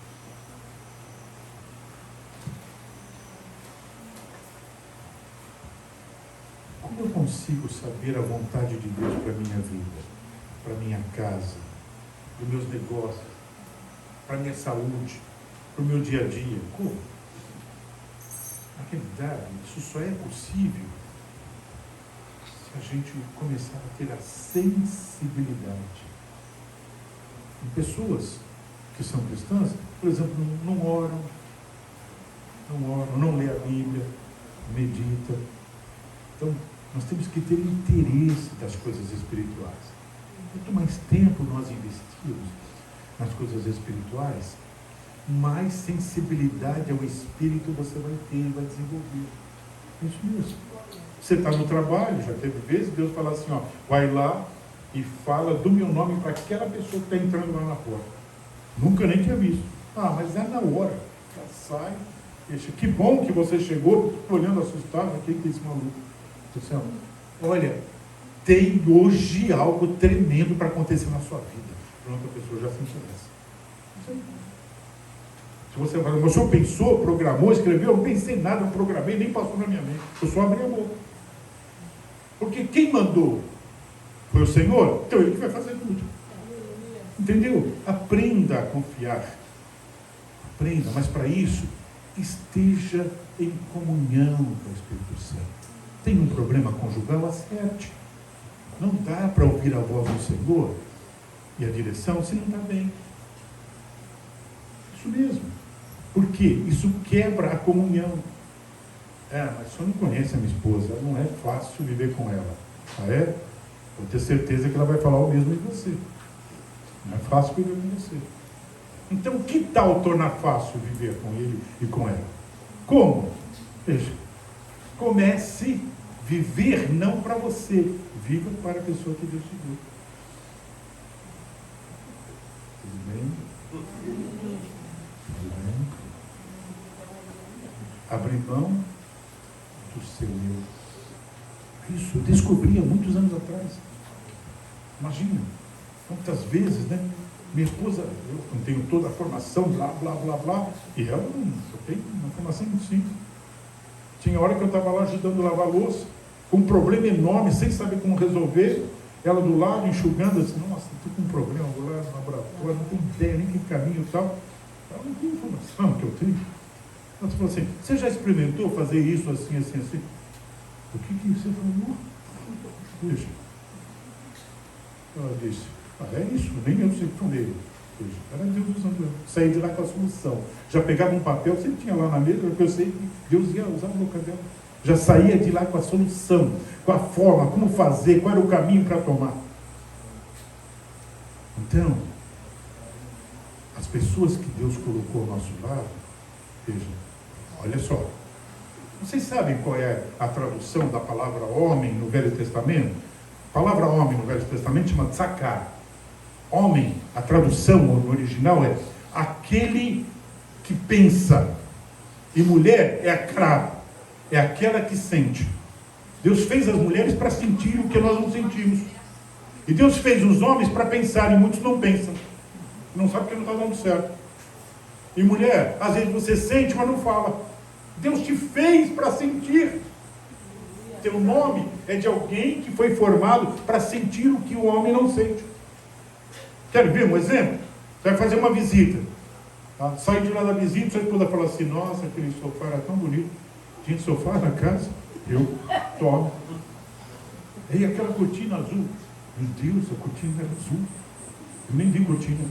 como eu consigo saber a vontade de Deus para a minha vida, para a minha casa, para os meus negócios, para a minha saúde, para o meu dia a dia. Como? Na realidade, isso só é possível se a gente começar a ter a sensibilidade. Tem pessoas que são cristãs, por exemplo, não oram, não lê a Bíblia, medita. Então, nós temos que ter interesse das coisas espirituais. Quanto mais tempo nós investirmos nas coisas espirituais, mais sensibilidade ao Espírito você vai ter, vai desenvolver. É isso mesmo. Você está no trabalho, já teve vezes, Deus fala assim, ó, vai lá e fala do meu nome para aquela pessoa que está entrando lá na porta. Nunca nem tinha visto. Ah, mas é na hora. Já sai, deixa. Que bom que você chegou, olhando assustado, quem que é esse maluco? Assim, ó, olha, tem hoje algo tremendo para acontecer na sua vida. Pronto, a pessoa já se interessa. Se você fala, mas o senhor pensou, programou, escreveu, eu não pensei nada, não programei, nem passou na minha mente. Eu só abri a boca. Porque quem mandou foi o Senhor, então Ele que vai fazer tudo. Entendeu? Aprenda a confiar. Aprenda, mas para isso, esteja em comunhão com o Espírito Santo. Tem um problema conjugal, acerte. Não dá para ouvir a voz do Senhor e a direção se não está bem. Isso mesmo. Por quê? Isso quebra a comunhão. Mas o senhor não conhece a minha esposa, não é fácil viver com ela. Ah, é? Vou ter certeza que ela vai falar o mesmo de você. Não é fácil viver com você. Então, que tal tornar fácil viver com ele e com ela? Como? Veja, comece a viver não para você, viva para a pessoa que Deus te deu. Tudo bem? Tudo bem? Abrir mão do seu eu. Isso eu descobri há muitos anos atrás. Imagina, quantas vezes, né? Minha esposa, eu não tenho toda a formação, blá, blá, blá, blá, e ela só tem uma formação muito simples. Tinha hora que eu estava lá ajudando a lavar a louça, com um problema enorme, sem saber como resolver, ela do lado enxugando, assim, nossa, estou com um problema, vou lá no laboratório, não tenho ideia nem que caminho e tal. Ela não tem informação que eu tenho. Ela falou assim, você já experimentou fazer isso assim, assim, assim? O que você falou? Veja. Ela disse, é isso, nem eu sei falei. Veja, era Deus usando eu. Saí de lá com a solução. Já pegava um papel, sempre tinha lá na mesa, porque eu sei que Deus ia usar a boca dela. Já saía de lá com a solução, com a forma, como fazer, qual era o caminho para tomar. Então, as pessoas que Deus colocou ao nosso lado, veja, olha só, vocês sabem qual é a tradução da palavra homem no Velho Testamento? A palavra homem no Velho Testamento chama tzakar. Homem, a tradução no original é aquele que pensa. E mulher é a kra, é aquela que sente. Deus fez as mulheres para sentir o que nós não sentimos. E Deus fez os homens para pensar, e muitos não pensam. Não sabem que não está dando certo. E mulher, às vezes você sente, mas não fala. Deus te fez para sentir. Teu nome é de alguém que foi formado para sentir o que o homem não sente. Quer ver um exemplo? Você vai fazer uma visita. Tá? Sai de lá da visita, sua esposa fala assim, nossa, aquele sofá era tão bonito. Tinha sofá na casa? Eu tomo. E aquela cortina azul? Meu Deus, a cortina era azul. Eu nem vi cortina.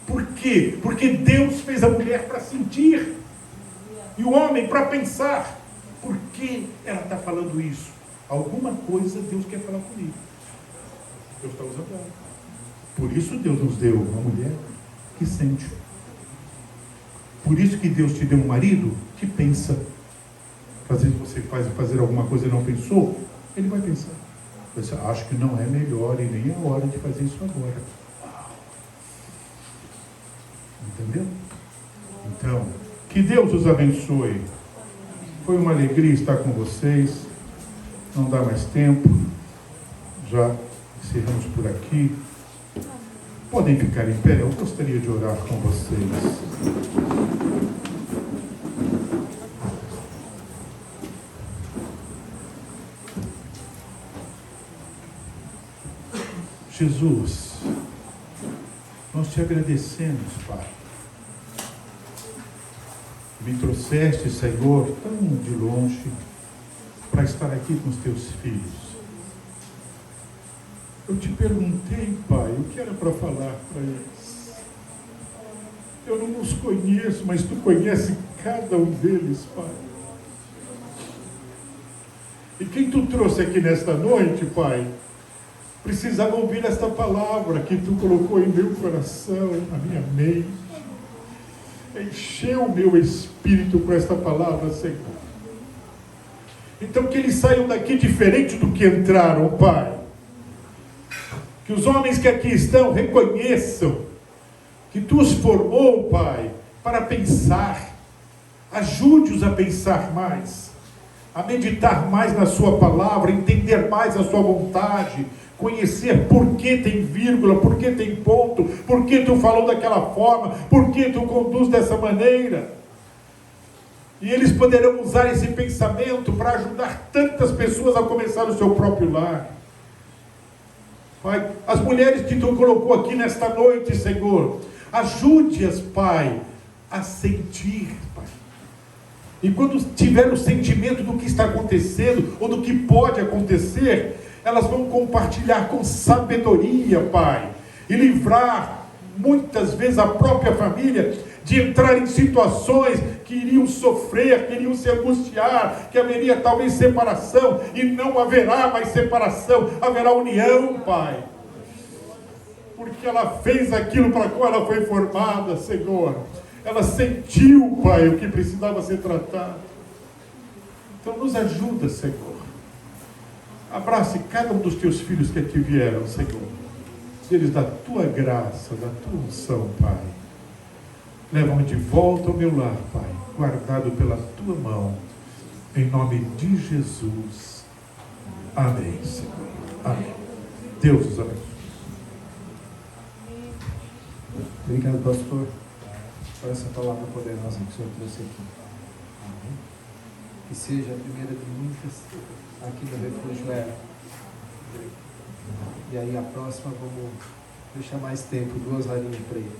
Por quê? Porque Deus fez a mulher para sentir. E o homem para pensar. Por que ela está falando isso? Alguma coisa Deus quer falar comigo. Deus está usando ela. Por isso Deus nos deu uma mulher que sente. Por isso que Deus te deu um marido que pensa. Às vezes você faz fazer alguma coisa e não pensou, ele vai pensar. Você acha que não é melhor e nem é hora de fazer isso agora. Entendeu? Então, que Deus os abençoe. Foi uma alegria estar com vocês. Não dá mais tempo. Já encerramos por aqui. Podem ficar em pé. Eu gostaria de orar com vocês. Jesus, Nós te agradecemos, Pai. Me trouxeste, Senhor, tão de longe para estar aqui com os teus filhos. Eu te perguntei, Pai, o que era para falar para eles. Eu não os conheço, mas tu conheces cada um deles, Pai. E quem tu trouxe aqui nesta noite, Pai, precisava ouvir esta palavra que tu colocou em meu coração, na minha mente. Encheu o meu espírito com esta palavra, Senhor. Então que eles saiam daqui diferente do que entraram, Pai. Que os homens que aqui estão reconheçam que tu os formou, Pai, para pensar. Ajude-os a pensar mais, a meditar mais na sua palavra, entender mais a sua vontade, conhecer por que tem vírgula, por que tem ponto, por que tu falou daquela forma, por que tu conduz dessa maneira. E eles poderão usar esse pensamento para ajudar tantas pessoas a começar o seu próprio lar. Pai, as mulheres que tu colocou aqui nesta noite, Senhor, ajude-as, Pai, a sentir, Pai. E quando tiver o sentimento do que está acontecendo, ou do que pode acontecer, elas vão compartilhar com sabedoria, Pai, e livrar, muitas vezes, a própria família de entrar em situações que iriam sofrer, que iriam se angustiar, que haveria talvez separação, e não haverá mais separação, haverá união, Pai. Porque ela fez aquilo para qual ela foi formada, Senhor. Ela sentiu, Pai, o que precisava ser tratado. Então nos ajuda, Senhor. Abrace cada um dos teus filhos que aqui vieram, Senhor. Eles da tua graça, da tua unção, Pai. Leva-me de volta ao meu lar, Pai, guardado pela tua mão, em nome de Jesus. Amém, Senhor. Amém. Deus os abençoe. Obrigado, pastor, por essa palavra poderosa que o Senhor trouxe aqui. Amém. Que seja a primeira de muitas aqui no Refúgio Ela. E aí a próxima vamos deixar mais tempo, 2 horinhas para ele.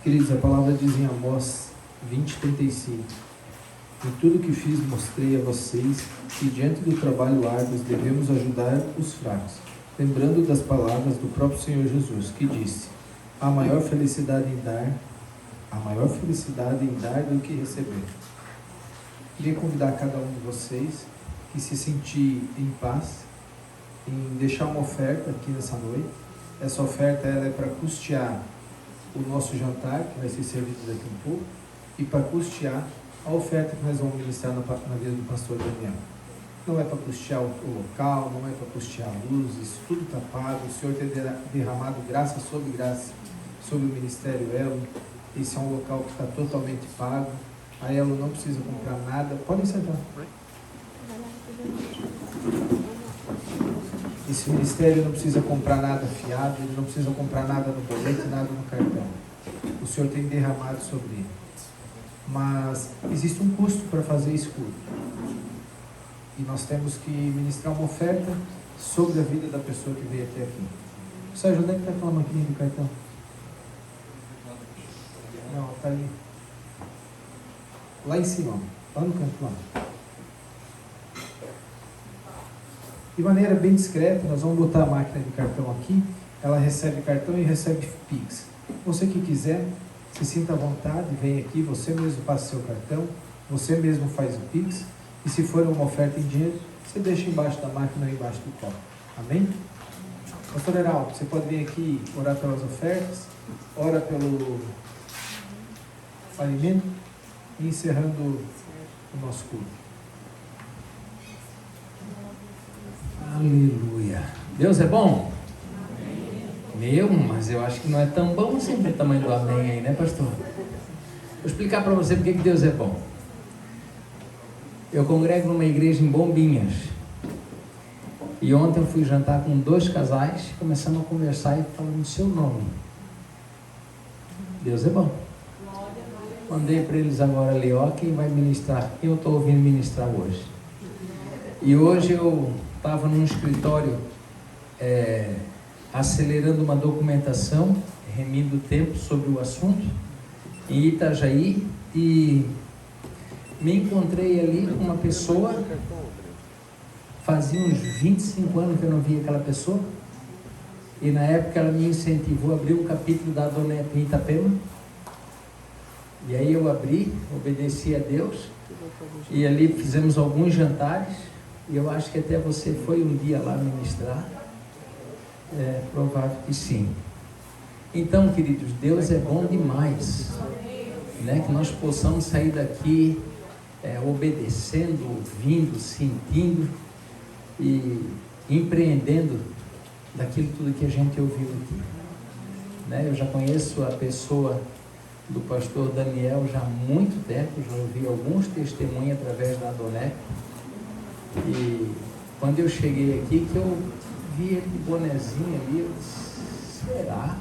Queridos, a palavra diz em Amós 20:35: em tudo que fiz mostrei a vocês que diante do trabalho árduo devemos ajudar os fracos, lembrando das palavras do próprio Senhor Jesus, que disse: há maior felicidade em dar do que receber. Queria convidar cada um de vocês que se sentir em paz, em deixar uma oferta aqui nessa noite. Essa oferta ela é para custear o nosso jantar, que vai ser servido daqui a pouco, e para custear a oferta que nós vamos ministrar na vida do pastor Daniel. Não é para custear o local, não é para custear a luz, isso tudo está pago. O Senhor tem derramado graça sobre o Ministério Elo. Esse é um local que está totalmente pago. A Elo não precisa comprar nada. Podem sentar. Esse ministério não precisa comprar nada fiado, ele não precisa comprar nada no boleto, nada no cartão. O Senhor tem derramado sobre ele. Mas existe um custo para fazer esse culto. E nós temos que ministrar uma oferta sobre a vida da pessoa que veio até aqui. Sérgio, onde é que está aquela maquininha do cartão? Não, está ali. Lá em cima, lá no canto lá. De maneira bem discreta, nós vamos botar a máquina de cartão aqui. Ela recebe cartão e recebe Pix. Você que quiser, se sinta à vontade, vem aqui, você mesmo passa seu cartão, você mesmo faz o Pix. E se for uma oferta em dinheiro, você deixa embaixo da máquina ou embaixo do copo. Amém? Pastor Heraldo, você pode vir aqui orar pelas ofertas, ora pelo alimento e encerrando o nosso culto. Aleluia. Deus é bom? Meu, mas eu acho que não é tão bom assim o tamanho do amém aí, né, pastor? Vou explicar para você porque que Deus é bom. Eu congrego numa igreja em Bombinhas. E ontem eu fui jantar com 2 casais, começamos a conversar e falando o seu nome. Deus é bom. Mandei para eles agora ali, ó, quem vai ministrar, quem eu estou ouvindo ministrar hoje. E hoje eu estava num escritório acelerando uma documentação, remindo tempo sobre o assunto, em Itajaí, e me encontrei ali com uma pessoa, fazia uns 25 anos que eu não via aquela pessoa, e na época ela me incentivou a abrir um capítulo da Adonep em Itapema, e aí eu abri, obedeci a Deus, e ali fizemos alguns jantares, e eu acho que até você foi um dia lá ministrar, provável que sim. Então, queridos, Deus é bom demais, né? Que nós possamos sair daqui obedecendo, ouvindo, sentindo e empreendendo daquilo tudo que a gente ouviu aqui, né? Eu já conheço a pessoa do pastor Daniel já há muito tempo, já ouvi alguns testemunhos através da Adonep, e quando eu cheguei aqui, que eu vi ele de bonezinho ali, eu disse, será?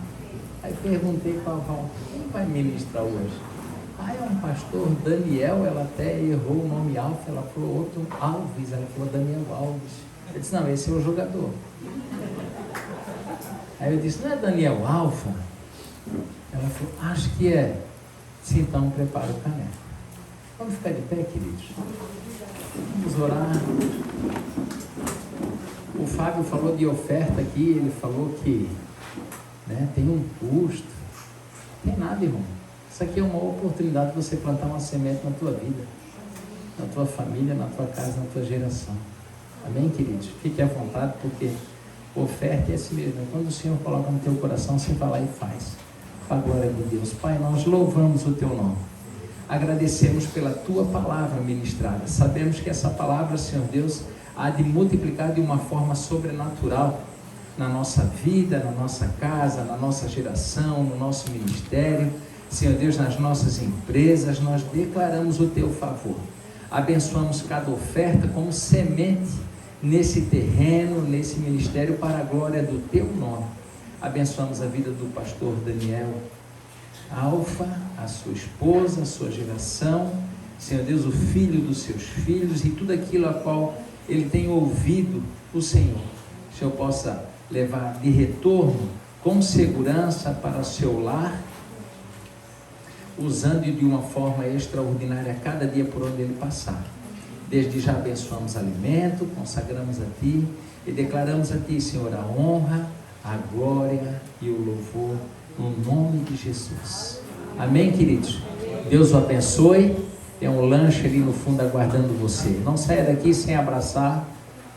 Aí perguntei para a Val, quem vai ministrar hoje? É um pastor Daniel, ela até errou o nome Alfa, ela falou outro Alves, ela falou Daniel Alves. Eu disse, não, esse é o jogador. Aí eu disse, não é Daniel Alfa? Ela falou, acho que é. Se então prepara o caneco. Vamos ficar de pé, queridos. Vamos orar. O Fábio falou de oferta aqui, ele falou que tem um custo. Não tem nada, irmão. Isso aqui é uma oportunidade de você plantar uma semente na tua vida, na tua família, na tua casa, na tua geração. Amém, queridos? Fique à vontade, porque oferta é assim mesmo. Quando o Senhor coloca no teu coração, você vai lá e faz. Para a glória de Deus. Pai, nós louvamos o teu nome. Agradecemos pela tua palavra ministrada. Sabemos que essa palavra, Senhor Deus, há de multiplicar de uma forma sobrenatural na nossa vida, na nossa casa, na nossa geração, no nosso ministério. Senhor Deus, nas nossas empresas, nós declaramos o teu favor. Abençoamos cada oferta como semente nesse terreno, nesse ministério, para a glória do teu nome. Abençoamos a vida do pastor Daniel Alfa, a sua esposa, a sua geração, Senhor Deus, o filho dos seus filhos e tudo aquilo a qual ele tem ouvido o Senhor. Que o Senhor possa levar de retorno com segurança para o seu lar, usando de uma forma extraordinária cada dia por onde ele passar. Desde já abençoamos alimento, consagramos a Ti e declaramos a Ti, Senhor, a honra, a glória e o louvor no nome de Jesus. Amém, queridos? Deus o abençoe. Tem um lanche ali no fundo aguardando você. Não saia daqui sem abraçar,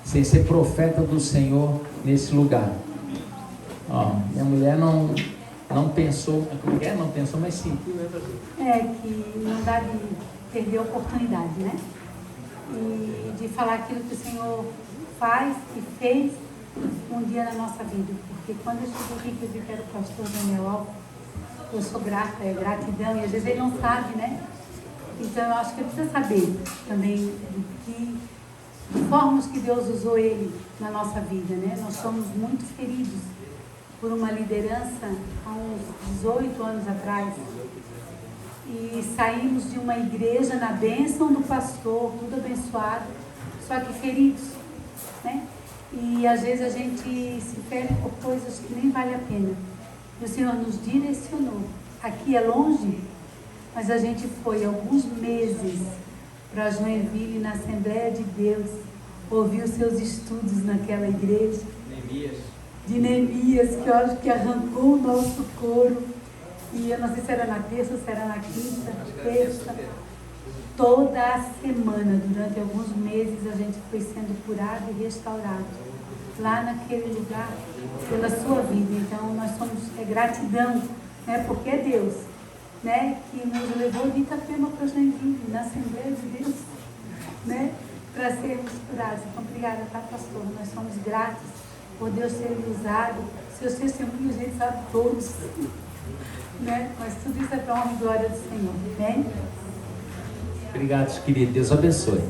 sem ser profeta do Senhor nesse lugar. Minha mulher não pensou, como é? Não pensou, mas sentiu, né, pastor? Que não dá de perder a oportunidade, né? E de falar aquilo que o Senhor faz e fez um dia na nossa vida. Porque quando eu cheguei aqui, que eu vi que era o pastor Daniel Alfa, eu sou grata, gratidão, e às vezes ele não sabe, né? Então eu acho que ele precisa saber também de formas que Deus usou ele na nossa vida, né? Nós somos muito feridos por uma liderança há uns 18 anos atrás. E saímos de uma igreja na bênção do pastor, tudo abençoado, só que feridos, né? E às vezes a gente se fere por coisas que nem vale a pena. E o Senhor nos direcionou. Aqui é longe, mas a gente foi alguns meses para Joinville, na Assembleia de Deus, ouvir os seus estudos naquela igreja. De Neemias, que eu acho que arrancou o nosso couro. E eu não sei se era na terça ou se era na quinta, terça. Toda a semana, durante alguns meses, a gente foi sendo curado e restaurado lá naquele lugar, pela sua vida. Então nós somos gratidão, né? Porque é Deus, né? Que nos levou de Itapema para Joinville, na Assembleia de Deus, né? Para sermos curados. Então obrigada, tá, pastor? Nós somos gratos por Deus ter usado. Seus testemunhos a gente sabe todos, né? Mas tudo isso é para a honra e glória do Senhor, né? Obrigado, querido. Deus abençoe.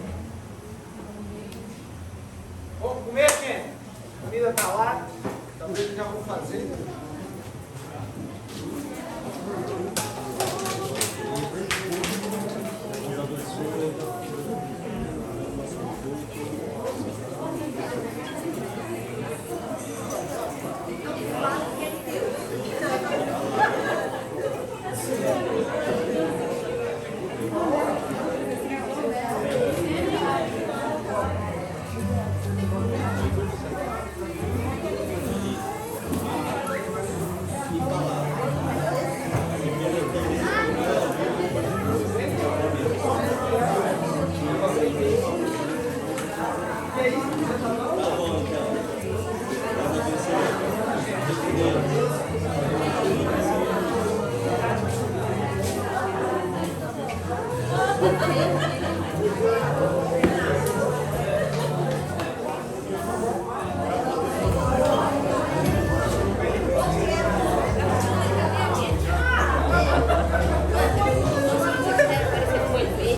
Vamos comer, quem? A comida está lá. Talvez já vou fazer. Então.